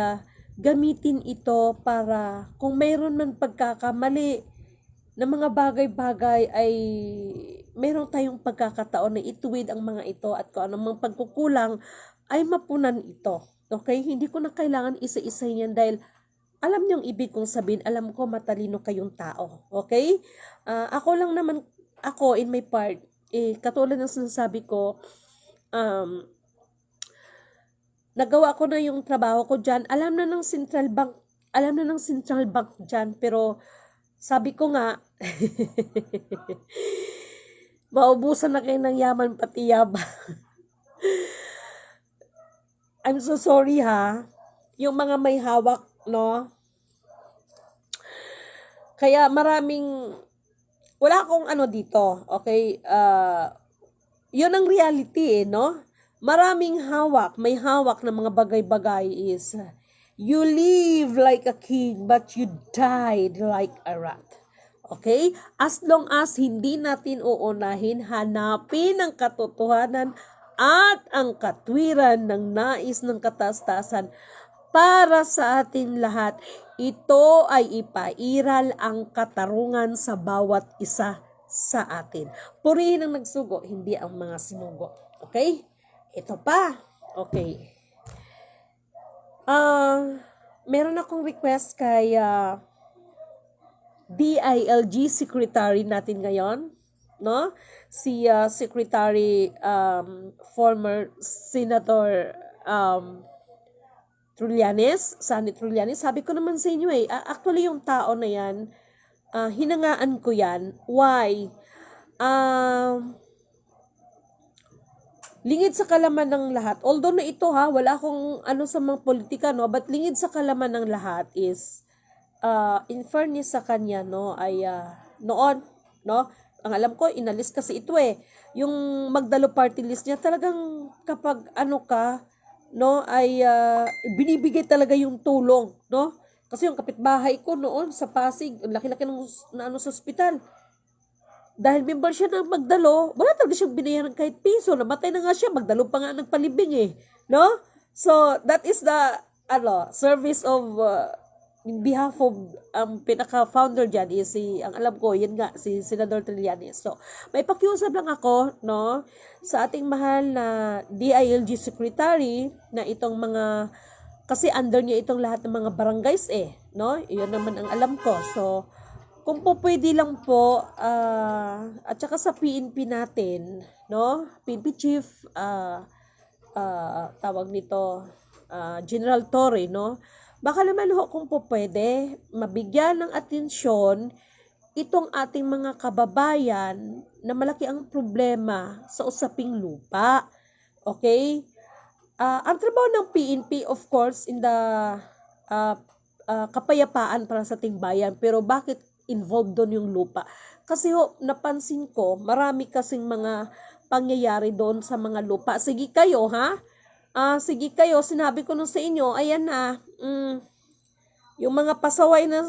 gamitin ito para kung mayroon man pagkakamali na mga bagay-bagay ay mayroon tayong pagkakataon na ituwid ang mga ito, at kung anumang pagkukulang ay mapunan ito. Okay? Hindi ko na kailangan isa-isa yan dahil alam niyong ibig kong sabihin, alam ko matalino kayong tao. Okay? Ako lang naman, ako in my part, katulad ng sinasabi ko, nagawa ko na yung trabaho ko dyan. Alam na ng Central Bank dyan, pero sabi ko nga, maubusan na kayo ng yaman pati yabang. I'm so sorry ha. Yung mga may hawak, no? Kaya wala akong dito, okay? Yun ang reality no? Maraming may hawak na mga bagay-bagay is, you live like a king, but you died like a rat. Okay? As long as hindi natin uunahin, hanapin ang katotohanan at ang katwiran ng nais ng kataas-taasan para sa atin lahat, ito ay ipairal ang katarungan sa bawat isa sa atin. Purihin ang nagsugo, hindi ang mga sinugo. Okay? Ito pa. Okay. Meron akong request kay DILG secretary natin ngayon, no? Si Secretary former Senator Sandy Trillanes. Sabi ko naman sa inyo actually yung tao na yan, hinangaan ko yan. Why? Lingid sa kalaman ng lahat, although na ito wala akong sa mga politika, no, but lingid sa kalaman ng lahat is, in fairness sa kanya, no, ay noon, no, Ang alam ko, inalis kasi ito eh. Yung Magdalo party list niya, talagang kapag ano ka, no, ay binibigay talaga yung tulong, no? Kasi yung kapitbahay ko noon sa Pasig, ang laki-laki ng na ano sa ospital. Dahil member siya ng Magdalo, wala talaga siyang binayaran kahit piso. Namatay na nga siya, Magdalo pa nga nagpalibing eh. No? So, that is the service of, in behalf of, pinaka-founder dyan is ang alam ko, yun nga, si Senador Trillanes. So, may pakiusap lang ako, no, sa ating mahal na DILG Secretary, na itong mga, kasi under niya itong lahat ng mga barangays eh, no? Iyon naman ang alam ko. So, kung po pwede lang po, at saka sa PNP natin, no? PNP Chief, tawag nito, General Torre, no? Baka naman ho kung po pwede, mabigyan ng atensyon itong ating mga kababayan na malaki ang problema sa usaping lupa. Okay? Ang trabaho ng PNP, of course, in the kapayapaan para sa ating bayan. Pero bakit involved doon yung lupa? Kasi ho, napansin ko, marami kasing mga pangyayari doon sa mga lupa. Sige kayo, ha? Sige kayo, sinabi ko nung sa inyo, ayan na, yung mga pasaway na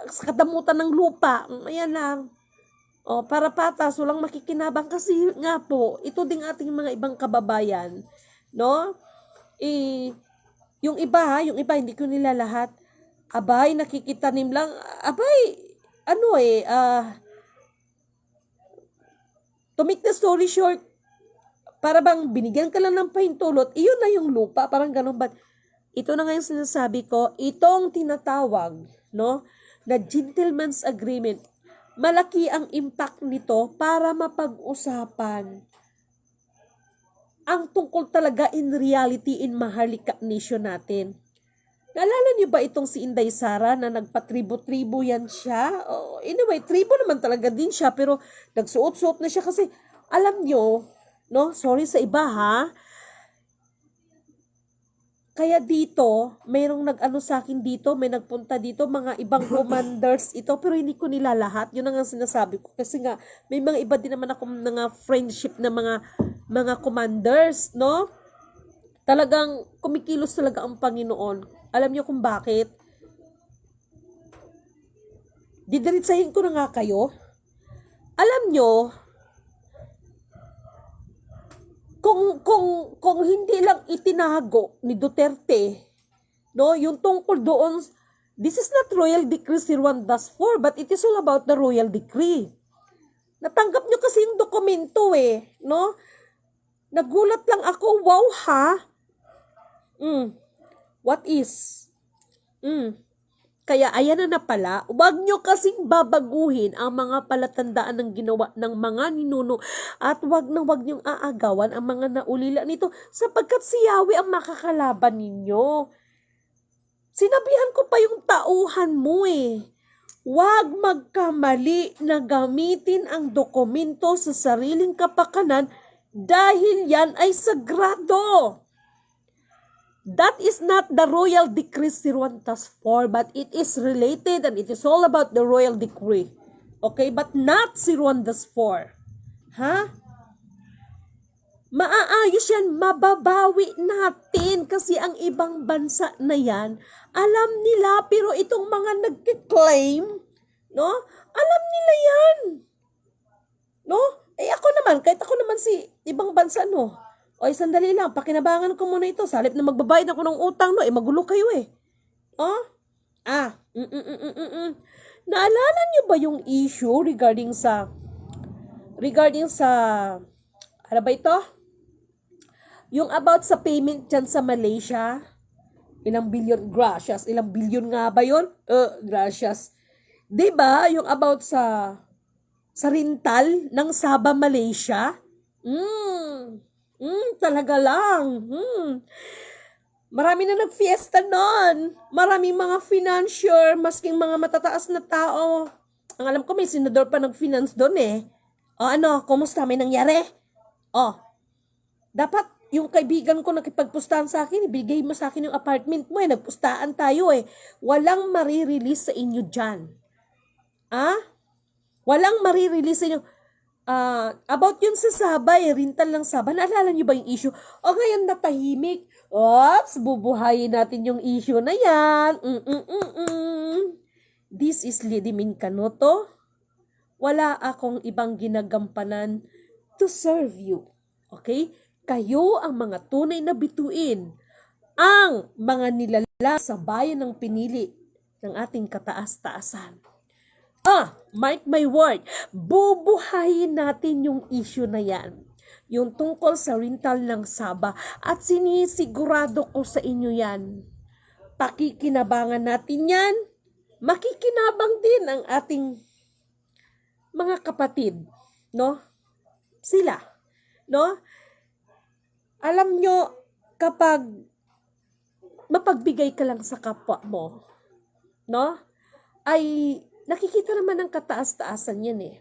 sa kadamutan ng lupa, ayan lang. O, para patas, walang makikinabang kasi nga po, ito ding ating mga ibang kababayan, no? Yung iba, hindi ko nila lahat, abay, nakikitanim lang, abay, to make the story short, para bang binigyan ka lang ng pahintulot, iyon na yung lupa, parang ganun. But ito na nga yung sinasabi ko, itong tinatawag, no, na gentleman's agreement, malaki ang impact nito para mapag-usapan ang tungkol talaga in reality in Maharlika Nation natin. Naalala niyo ba itong si Inday Sara na nagpatribo-tribo yan siya? Anyway, tribo naman talaga din siya, pero nagsuot-suot na siya kasi alam niyo, no, sorry sa iba ha, kaya dito, mayroong nag-ano sa akin dito, may nagpunta dito, mga ibang commanders ito, pero hindi ko nila lahat. Yun ang sinasabi ko. Kasi nga, may mga iba din naman ako mga friendship na mga commanders, no? Talagang kumikilos talaga ang Panginoon. Alam niyo kung bakit? Didiritsahin ko na nga kayo. Alam niyo, kung hindi lang itinago ni Duterte, no, yung tungkol doon, this is not Royal Decree 01-4, but it is all about the Royal Decree. Natanggap nyo kasi yung dokumento eh, no? Nagulat lang ako, wow ha? What is? Kaya ayan na pala, huwag nyo kasing babaguhin ang mga palatandaan ng ginawa ng mga ninuno at huwag nyong aagawan ang mga naulila nito sapagkat si Yahweh ang makakalaban ninyo. Sinabihan ko pa yung tauhan mo eh. Huwag magkamali na gamitin ang dokumento sa sariling kapakanan dahil yan ay sagrado. That is not the Royal Decree 01-4, but it is related and it is all about the Royal Decree. Okay? But not 01-4. Ha? Maaayos yan, mababawi natin kasi ang ibang bansa na yan, alam nila, pero itong mga nagkiklaim, no? Alam nila yan. No? Ako naman, kahit ako naman si ibang bansa, no? Oy, sandali lang, pakinabangan ko muna ito. Sa halip na magbabayad ako ng utang, no? Magulo kayo eh. Naalala niyo ba yung issue regarding sa, ano ba ito? Yung about sa payment dyan sa Malaysia, ilang billion nga ba yun? Gracias. Diba, yung about sa rental ng Sabah, Malaysia? Talaga lang. Marami na nagfiesta nun. Maraming mga financier, masking mga matataas na tao. Ang alam ko may senador pa nag-finance doon eh. Kumusta? May nangyari? Dapat yung kaibigan ko nakipagpustahan sa akin, ibigay mo sa akin yung apartment mo eh. Nagpustaan tayo eh. Walang marirelease sa inyo dyan. Walang marirelease sa inyo. About yun sa Sabah, rental ng Sabah. Naalala niyo ba yung issue? O ngayon natahimik. Oops, bubuhayin natin yung issue na yan. This is Lady Min Canoto. Wala akong ibang ginagampanan to serve you. Okay? Kayo ang mga tunay na bituin. Ang mga nilala sa bayan ng pinili ng ating kataas-taasan. Mark my word, bubuhayin natin yung issue na yan. Yung tungkol sa rental ng Sabah. At sinisigurado ko sa inyo yan. Pakikinabangan natin yan. Makikinabang din ang ating mga kapatid. No? Sila. No? Alam nyo, kapag mapagbigay ka lang sa kapwa mo, no? Ay nakikita naman ng kataas-taasan yan eh.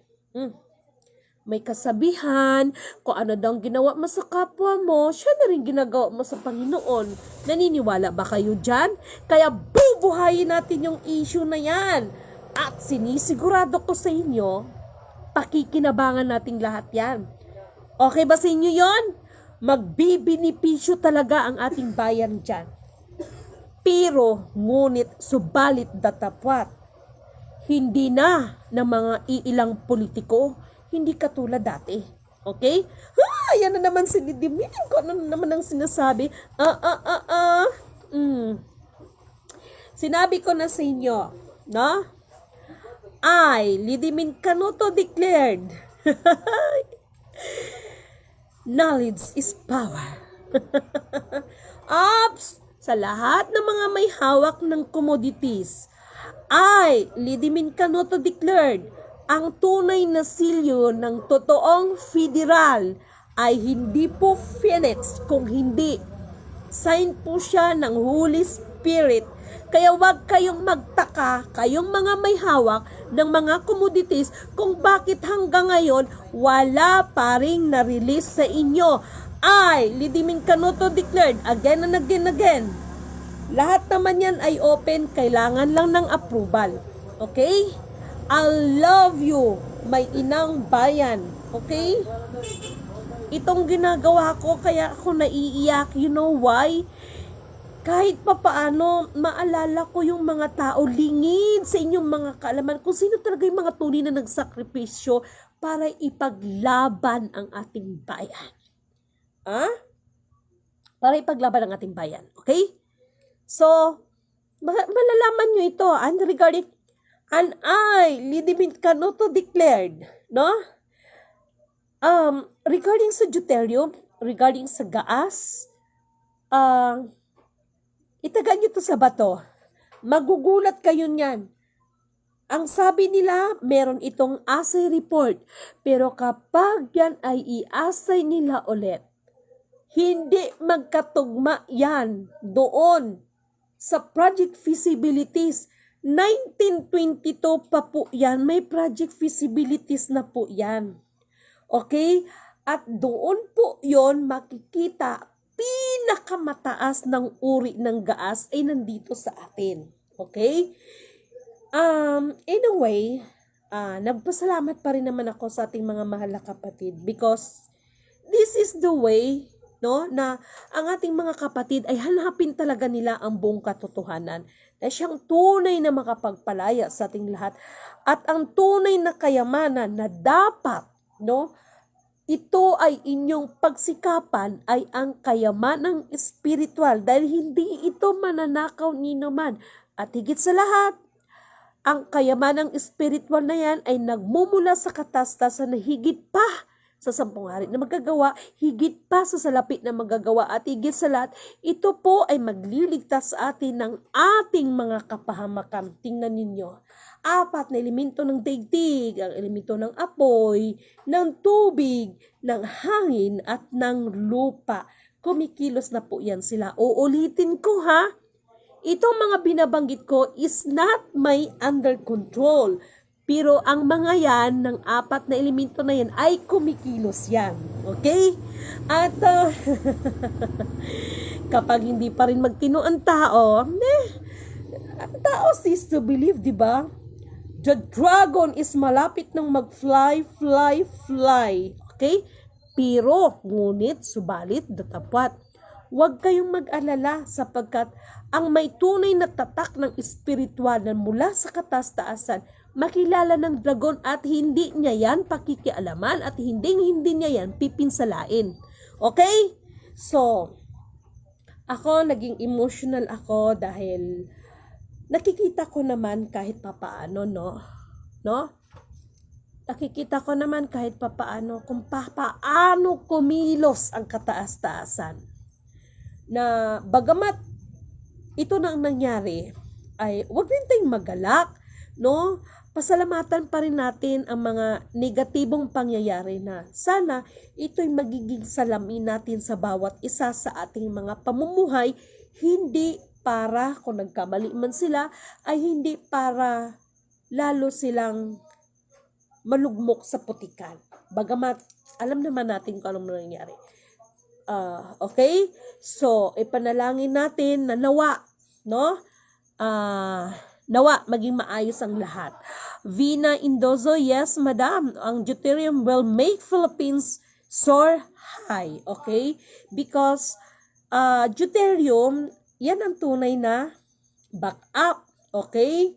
May kasabihan, kung ano daw ginawa mo sa kapwa mo, siya na rin ginagawa mo sa Panginoon. Naniniwala ba kayo dyan? Kaya bubuhayin natin yung issue na yan. At sinisigurado ko sa inyo, pakikinabangan natin lahat yan. Okay ba sa inyo yon? Magbibinipisyo talaga ang ating bayan dyan. Pero, ngunit, subalit datapwat. Hindi na ng mga iilang politiko, hindi katulad dati. Okay? Yan na naman sinidimin ko. Ano naman ang sinasabi? Sinabi ko na sa inyo, no? Lady Min Canoto declared, knowledge is power. Ops! Sa lahat ng mga may hawak ng commodities, Lady Min Canoto declared, ang tunay na silyo ng totoong federal ay hindi po Phoenix, kung hindi. Sign po siya ng Holy Spirit. Kaya wag kayong magtaka, kayong mga may hawak ng mga commodities, kung bakit hanggang ngayon wala pa ring na-release sa inyo. Lady Min Canoto declared again and again. Lahat naman yan ay open, kailangan lang ng approval. Okay? I love you, may inang bayan. Okay? Itong ginagawa ko, kaya ako naiiyak. You know why? Kahit papaano, maalala ko yung mga tao, lingid sa inyong mga kaalaman kung sino talaga yung mga tunay na nagsakripisyo para ipaglaban ang ating bayan. Para ipaglaban ang ating bayan. Okay? So, malalaman nyo ito. And regarding, Lady Min Canoto declared, no? Regarding sa deuterium, regarding sa gaas, itagan nyo to sa bato. Magugulat kayo niyan. Ang sabi nila, meron itong assay report. Pero kapag yan ay i-assay nila ulit, hindi magkatugma yan doon sa project feasibilities. 1922 pa po yan, may project feasibilities na po yan. Okay? At doon po yon makikita, pinakamataas ng uri ng gaas ay nandito sa atin. Okay? Anyway, nagpasalamat pa rin naman ako sa ating mga mahal na kapatid because this is the way, no, na ang ating mga kapatid ay hanapin talaga nila ang buong katotohanan na siyang tunay na makapagpalaya sa ating lahat at ang tunay na kayamanan na dapat, no, ito ay inyong pagsikapan ay ang kayamanang espiritual dahil hindi ito mananakaw nino man. At higit sa lahat, ang kayamanang espiritual na yan ay nagmumula sa katastasan na higit pa sa 10 hari na magagawa, higit pa sa salapit na magagawa at higit sa lahat, ito po ay magliligtas sa atin ng ating mga kapahamakan. Tingnan ninyo, 4 na elemento ng daigdig, ang elemento ng apoy, ng tubig, ng hangin at ng lupa. Kumikilos na po yan sila. Uulitin ko ha, itong mga binabanggit ko is not my under control. Pero ang mga yan, ng 4 na elemento na yan, ay kumikilos yan. Okay? At kapag hindi pa rin magtino ang tao, ang tao cease to believe, di ba? The dragon is malapit ng mag-fly, fly, fly. Okay? Pero, ngunit, subalit, datapwat. Huwag kayong mag-alala sapagkat ang may tunay na tatak ng espiritualan mula sa kataas-taasan, makilala ng dragon at hindi niya yan pakikialaman at hindi niya yan pipinsalain. Okay? So, ako, naging emotional ako dahil nakikita ko naman kahit papaano, no? Nakikita ko naman kahit papaano kung paano kumilos ang kataas-taasan. Na bagamat ito na ang nangyari, ay huwag rin tayong magalak, no? Pasalamatan pa rin natin ang mga negatibong pangyayari na sana ito'y magiging salamin natin sa bawat isa sa ating mga pamumuhay, hindi para kung nagkamali man sila, ay hindi para lalo silang malugmok sa putikan. Bagamat alam naman natin kung anong nangyari. Okay? So, ipanalangin natin na nawa, no? Nawa, maging maayos ang lahat. Vina Indozo, yes, madam. Ang deuterium will make Philippines soar high. Okay? Because deuterium, yan ang tunay na backup. Okay?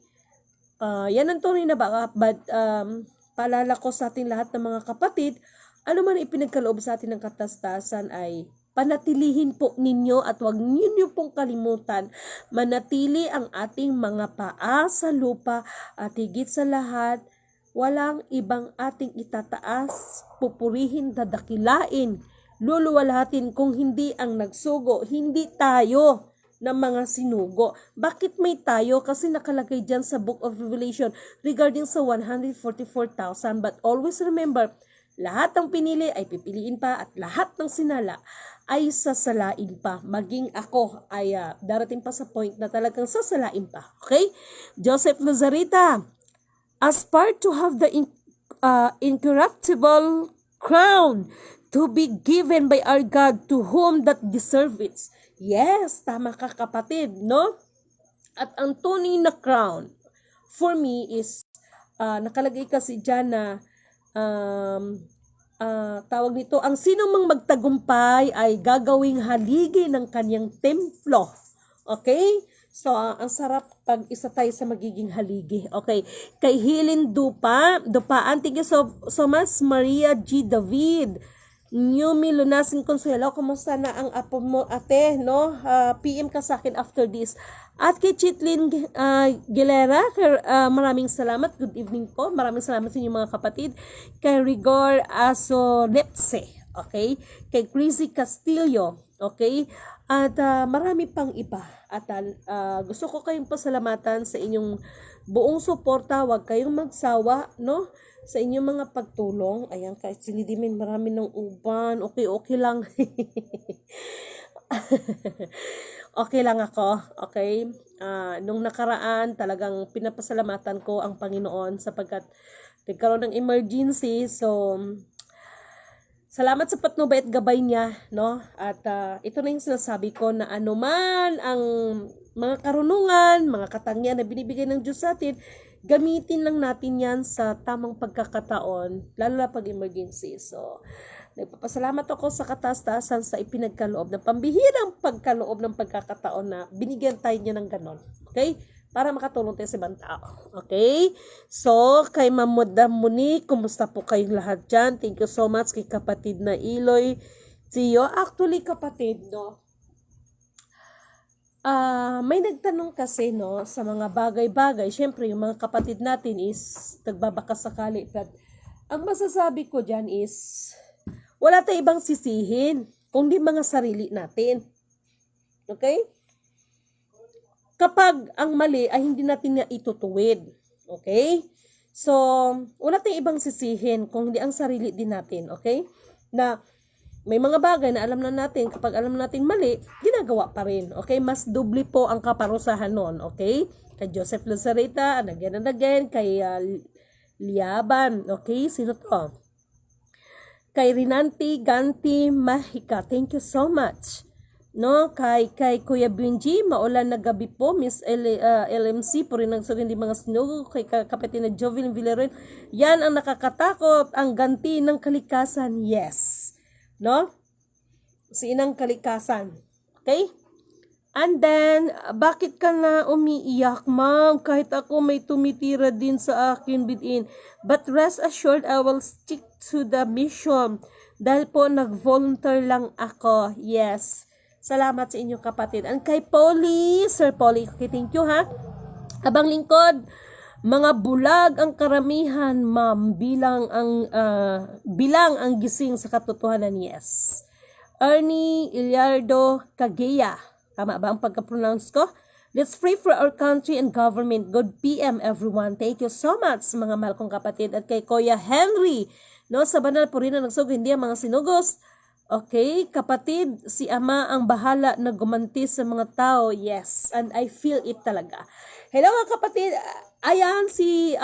Yan ang tunay na backup. But, paalala ko sa ating lahat ng mga kapatid, ano man ipinagkaloob sa atin ng katastasan ay panatilihin po ninyo at huwag ninyo pong kalimutan manatili ang ating mga paa sa lupa at higit sa lahat, walang ibang ating itataas, pupurihin, dadakilain, luluwalhatin kung hindi ang nagsugo, hindi tayo ng mga sinugo. Bakit may tayo? Kasi nakalagay dyan sa Book of Revelation regarding sa 144,000. But always remember, lahat ng pinili ay pipiliin pa at lahat ng sinala ay sasalain pa. Maging ako ay darating pa sa point na talagang sasalain pa. Okay? Joseph Lazarita, aspire to have the incorruptible crown to be given by our God to whom that deserve it. Yes, tama ka kapatid, no? At ang tunay na crown for me is nakalagay kasi dyan na tawag nito, ang sino mang magtagumpay ay gagawing haligi ng kanyang templo. Okay? So, ang sarap pag isa tayo sa magiging haligi. Okay. Kay Hilin Dupaan, thank you so much, Maria G. David. Newmi Lunasin Consuelo, kumusta na ang apo mo, ate, no? PM ka sa akin after this. At kay Chitlin Gilera, maraming salamat. Good evening po. Maraming salamat sa inyo mga kapatid. Kay Rigor Asolepse, okay? Kay Crazy Castillo, okay? At marami pang iba. At gusto ko kayong pasalamatan sa inyong buong suporta. Huwag kayong magsawa, no? Sa inyong mga pagtulong. Ayan, kahit sinidimin marami ng uban. Okay lang. Okay lang ako. Okay? Nung nakaraan, talagang pinapasalamatan ko ang Panginoon sapagkat nagkaroon ng emergency. So, salamat sa patnubay at gabay niya, no? At ito na yung sinasabi ko na anuman ang mga karunungan, mga katangian na binibigay ng Diyos sa atin, gamitin lang natin yan sa tamang pagkakataon, lalo na pag emergency. So, nagpapasalamat ako sa kataas-taasan sa ipinagkaloob ng pambihirang pagkaloob ng pagkakataon na binigyan tayo niya ng ganon. Okay? Para makatulong tayo sa ibang tao. Okay? So, kay Mamuda Muni, kumusta po kayong lahat dyan? Thank you so much kay kapatid na Iloy Tiyo. Actually, kapatid, no? May nagtanong kasi, no, sa mga bagay-bagay. Siyempre, yung mga kapatid natin is nagbabaka sakali. But, ang masasabi ko dyan is, wala tayong ibang sisihin, kundi mga sarili natin. Okay? Kapag ang mali ay hindi natin na itutuwid. Okay? So, wala tayong ibang sisihin kung hindi ang sarili din natin. Okay? Na may mga bagay na alam na natin, kapag alam natin mali, ginagawa pa rin. Okay? Mas doble po ang kaparusahan nun. Okay? Kay Joseph Lazarita, again and again. Kay Liaban. Okay? Sino to? Kay Rinanti Ganti Mahika. Thank you so much. no, kay Kuya Benji, maulan na gabi po, Miss LMC, po rin nagsugin di mga sinugo, kay kapatid na Jovelyn Villaruel, yan ang nakakatakot, ang ganti ng kalikasan, yes, no, si inang kalikasan, okay? And then, bakit ka na umiiyak, ma'am? Kahit ako may tumitira din sa akin within. But rest assured, I will stick to the mission. Dahil po, nag-volunteer lang ako. Yes. Salamat sa inyong kapatid. And kay Polly, Sir Polly, okay, thank you, ha? Abang lingkod, mga bulag ang karamihan, ma'am, bilang ang gising sa katotohanan, yes. Ernie Iliardo Kageya. Tama ba ang pagka-pronounce ko? Let's pray for our country and government. Good PM, everyone. Thank you so much, mga mahal kong kapatid. At kay Kuya Henry, no, sa banal po rin na nagsugod, hindi ang mga sinugos. Okay, kapatid, si Ama ang bahala na gumanti sa mga tao. Yes, and I feel it talaga. Hello mga kapatid. Ayan si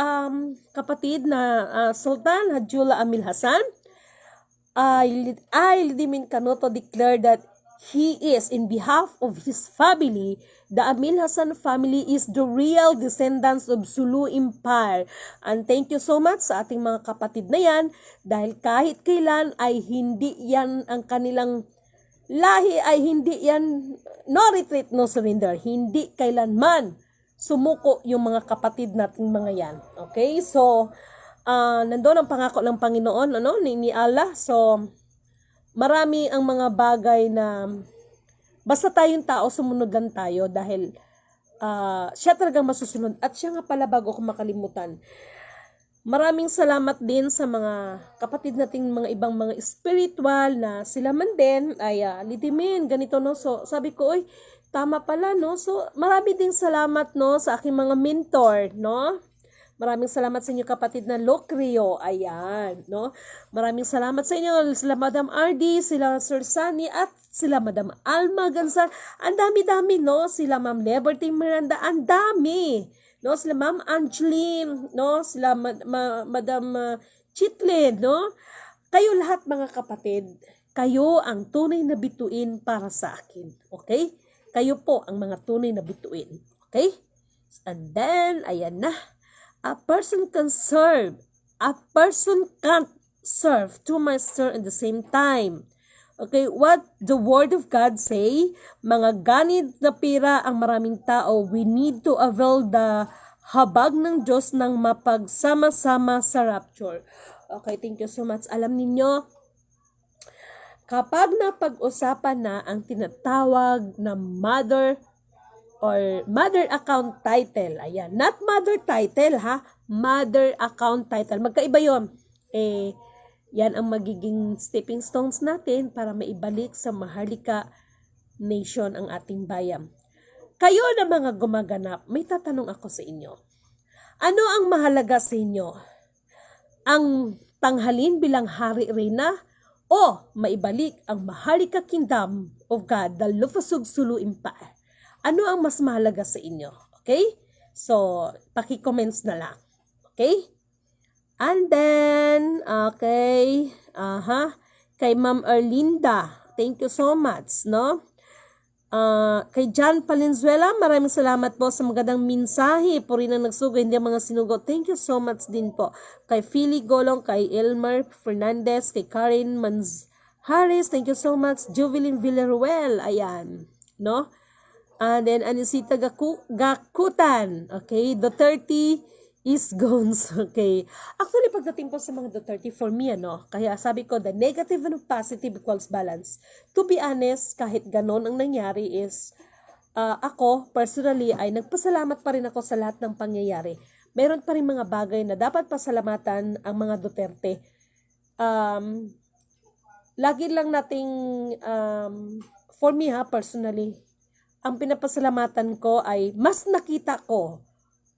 kapatid na Sultan Hadjula Amil Hasan. I, Lidimin Kanoto, declare that he is, in behalf of his family, the Amil Hasan family is the real descendants of Sulu Empire. And thank you so much sa ating mga kapatid na yan, dahil kahit kailan ay hindi yan ang kanilang lahi, ay hindi yan, no retreat, no surrender. Hindi kailanman sumuko yung mga kapatid nating mga yan. Okay, so, nandoon ang pangako ng Panginoon, ano, ni Allah. So, marami ang mga bagay na basta tayong tao, sumunugan tayo dahil siya talagang masusunod. At siya nga pala, bago ko makalimutan, maraming salamat din sa mga kapatid nating mga ibang mga spiritual na sila man din ay litimin, ganito, no. So, sabi ko, oy, tama pala, no. So, marami ding salamat, no, sa aking mga mentor, no. Maraming salamat sa inyo kapatid na Locrio. Ayan, no? Maraming salamat sa inyo. Sila Madam RD, sila Sir Sunny, at sila Madam Alma Gansar. Ang dami-dami, no? Sila Ma'am Liberty Miranda. Ang dami. No? Sila Ma'am Angeline, no? Sila Madam Chitlin, no? Kayo lahat mga kapatid, kayo ang tunay na bituin para sa akin. Okay? Kayo po ang mga tunay na bituin. Okay? And then, ayan na. A person can serve. A person can't serve two masters at the same time. Okay, what the Word of God say, mga ganid na pira ang maraming tao. We need to avail the habag ng Diyos ng mapagsama-sama sa rapture. Okay, thank you so much. Alam ninyo, kapag napag-usapan na ang tinatawag na mother or mother account title. Ayan. Not mother title, ha? Mother account title. Magkaiba yun. Yan ang magiging stepping stones natin para maibalik sa Maharlika Nation ang ating bayan. Kayo na mga gumaganap, may tatanong ako sa inyo. Ano ang mahalaga sa inyo? Ang tanghalin bilang hari-reyna o maibalik ang Maharlika Kingdom of God, the Lufusug Sulu Empire? Ano ang mas mahalaga sa inyo? Okay? So, paki-comments na lang. Okay? And then, okay, kay Ma'am Erlinda, thank you so much, no? Kay John Palenzuela, maraming salamat po sa magandang mensahe. Puri na nagsugay, hindi mga sinugot. Thank you so much din po. Kay Philly Golong, kay Elmer Fernandez, kay Karen Harris, thank you so much. Jovelyn Villaruel, ayan, no? And then, Anisita Gakutan. Okay, Duterte is gone. Okay. Actually, pagdating po sa mga Duterte, for me, ano, kaya sabi ko, the negative and positive equals balance. To be honest, kahit ganon ang nangyari is, ako, personally, ay nagpasalamat pa rin ako sa lahat ng pangyayari. Meron pa rin mga bagay na dapat pasalamatan ang mga Duterte. Lagi lang nating, for me personally, ang pinapasalamatan ko ay mas nakita ko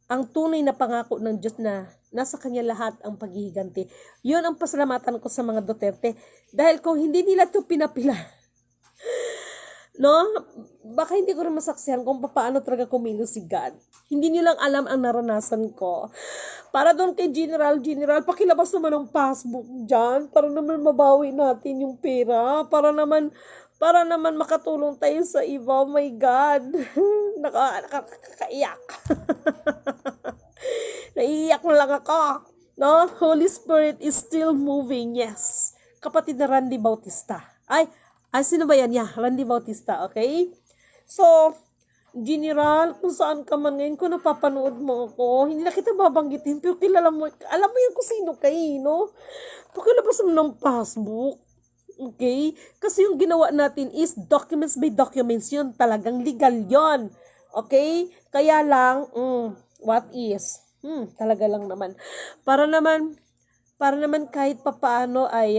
ang tunay na pangako ng Diyos na nasa Kanya lahat ang paghihiganti. Yun ang pasalamatan ko sa mga Duterte. Dahil kung hindi nila ito pinapila, No? Baka hindi ko rin masaksihan kung paano talaga kumilos si God. Hindi niyo lang alam ang naranasan ko. Para doon kay General, pakilabas naman ang passbook dyan para naman mabawi natin yung pera. Para naman makatulong tayo sa iba. Oh my God. Nakaiyak. Naiiyak na lang ako. No? Holy Spirit is still moving. Yes. Kapatid na Randy Bautista. Sino ba yan? Yeah, Randy Bautista. Okay? So, General, kung saan ka man ngayon, kung napapanood mo ako, hindi na kita babanggitin, pero kilala mo, alam mo yan kung sino kayo, no? Pakilabas mo ng passbook. Okay? Kasi yung ginawa natin is documents by documents yun. Talagang legal yon. Okay? Kaya lang, what is? Talaga lang naman. Para naman kahit papaano ay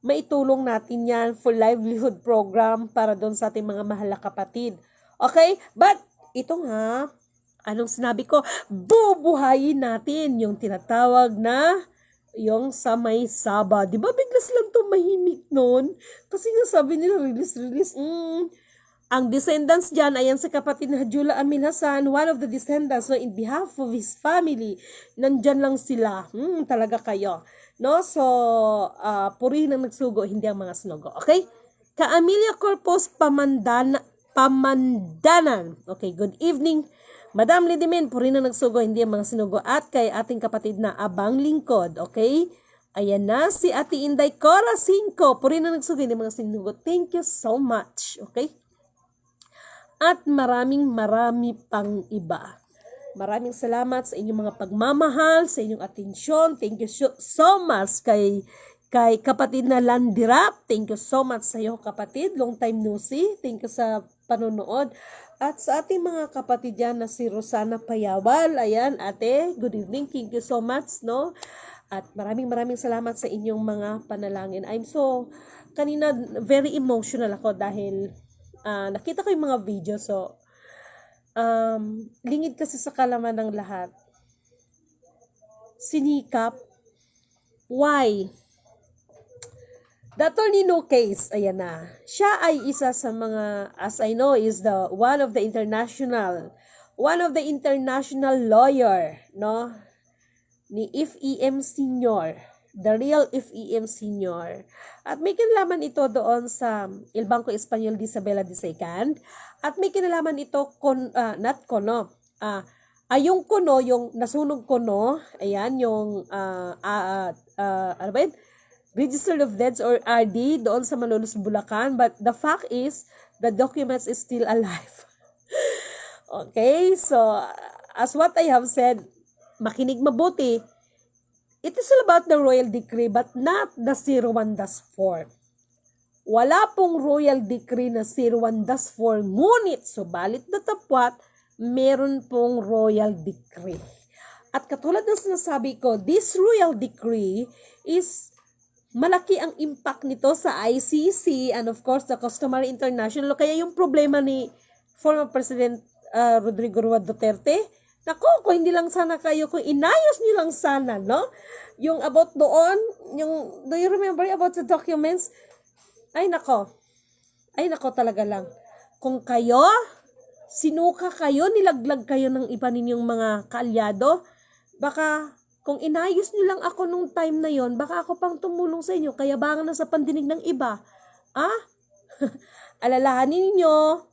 maitulong natin yan for livelihood program para doon sa ating mga mahal na kapatid. Okay? But, ito nga, anong sinabi ko? Bubuhayin natin yung tinatawag na yung sa may Saba. Di ba bigla silang tumahimik nun? Kasi nga sabi nila, release. Ang descendants dyan, ayan sa kapatid na Jula Amin Hasan, one of the descendants, so in behalf of his family, nandyan lang sila. Talaga kayo. No? So, purihin ang nagsugo, hindi ang mga sinugo. Okay? Ka Amelia Corpus Pamandanan. Okay, good evening. Madam Lidimen, purihin ang nagsugo, hindi ang mga sinugo. At kay ating kapatid na Abang Lingkod. Okay? Ayan na, si Ate Inday Cora 5. Purihin ang nagsugo, hindi ang mga sinugo. Thank you so much. Okay? At marami pang iba. Maraming salamat sa inyong mga pagmamahal, sa inyong atensyon. Thank you so much kay kapatid na Landirap. Thank you so much sa iyo, kapatid. Long time no see. Thank you sa panonood. At sa ating mga kapatid dyan na si Rosana Payawal. Ayan, ate. Good evening. Thank you so much, no? At maraming salamat sa inyong mga panalangin. Kanina, very emotional ako dahil nakita ko yung mga video. So, lingid kasi sa kalaman ng lahat. Sinikap. Why? The Tornino case, ayan na. Siya ay isa sa mga, as I know, is one of the international lawyer, no? Ni FEM Senior. The real FEM Senior. At may kinalaman ito doon sa Il Banco Espanyol de Isabela II. At may kinalaman ito, yung kono, yung nasunog kono, ayan, yung, ano ba yun? Register of Deeds or RD doon sa Malolos, Bulacan. But the fact is, the documents is still alive. Okay, so, as what I have said, makinig mabuti, it is all about the royal decree but not the 01-4. Wala pong royal decree na 01-4, ngunit, subalit na tapwat, meron pong royal decree. At katulad ng sinasabi ko, this royal decree is malaki ang impact nito sa ICC and of course the customary international. Kaya yung problema ni former President Rodrigo Roa Duterte, nako, kung hindi lang sana kayo, kung inayos niyo lang sana, no? Yung about doon, do you remember about the documents? Ay nako talaga lang. Kung kayo, sinuka kayo, nilaglag kayo ng iba ninyong mga kaalyado, baka kung inayos niyo lang ako nung time na yon, baka ako pang tumulong sa inyo, kaya baka na sa pandinig ng iba. Alalahanin niyo,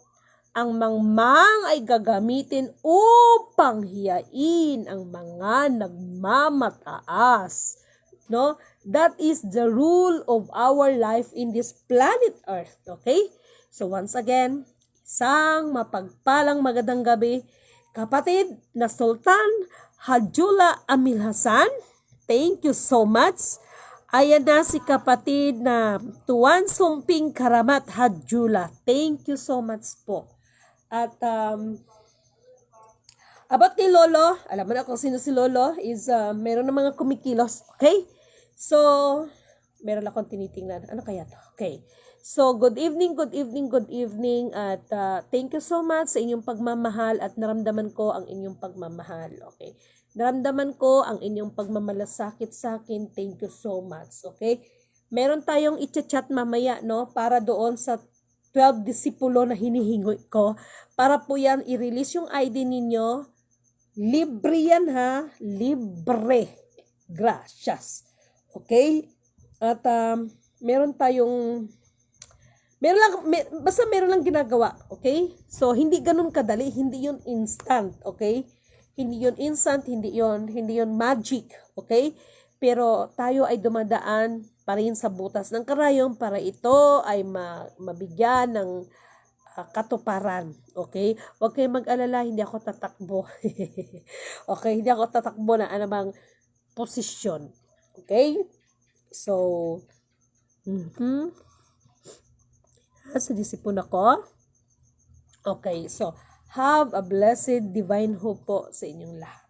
ang mangmang ay gagamitin upang hiyain ang mga nagmamataas. No? That is the rule of our life in this planet Earth. Okay? So once again, isang mapagpalang magandang gabi, kapatid na Sultan Hadjula Amil Hasan. Thank you so much. Ayan na si kapatid na Tuan Sumping Karamat Hadjula. Thank you so much po. At about kay Lolo, alam mo na kung sino si Lolo, is meron na mga kumikilos. Okay? So, meron akong tinitingnan. Ano kaya to? Okay. So, good evening. At thank you so much sa inyong pagmamahal at naramdaman ko ang inyong pagmamahal. Okay? Naramdaman ko ang inyong pagmamalasakit sa akin. Thank you so much. Okay? Meron tayong i-chat mamaya, no? Para doon sa 12 disipulo na hinihingi ko para po yan i-release yung ID ninyo. Libre yan ha, libre. Gracias. Okay? At basta meron lang ginagawa, okay? So hindi ganun kadali, hindi yun instant, okay? Hindi yun instant, hindi yun magic, okay? Pero tayo ay dumadaan pa rin sa butas ng karayom para ito ay mabigyan ng katuparan. Okay? Huwag kayong mag-alala, hindi ako tatakbo. Okay? Hindi ako tatakbo na anumang posisyon. Okay? So, sa disipon ako. Okay, so, have a blessed divine hope po sa inyong lahat.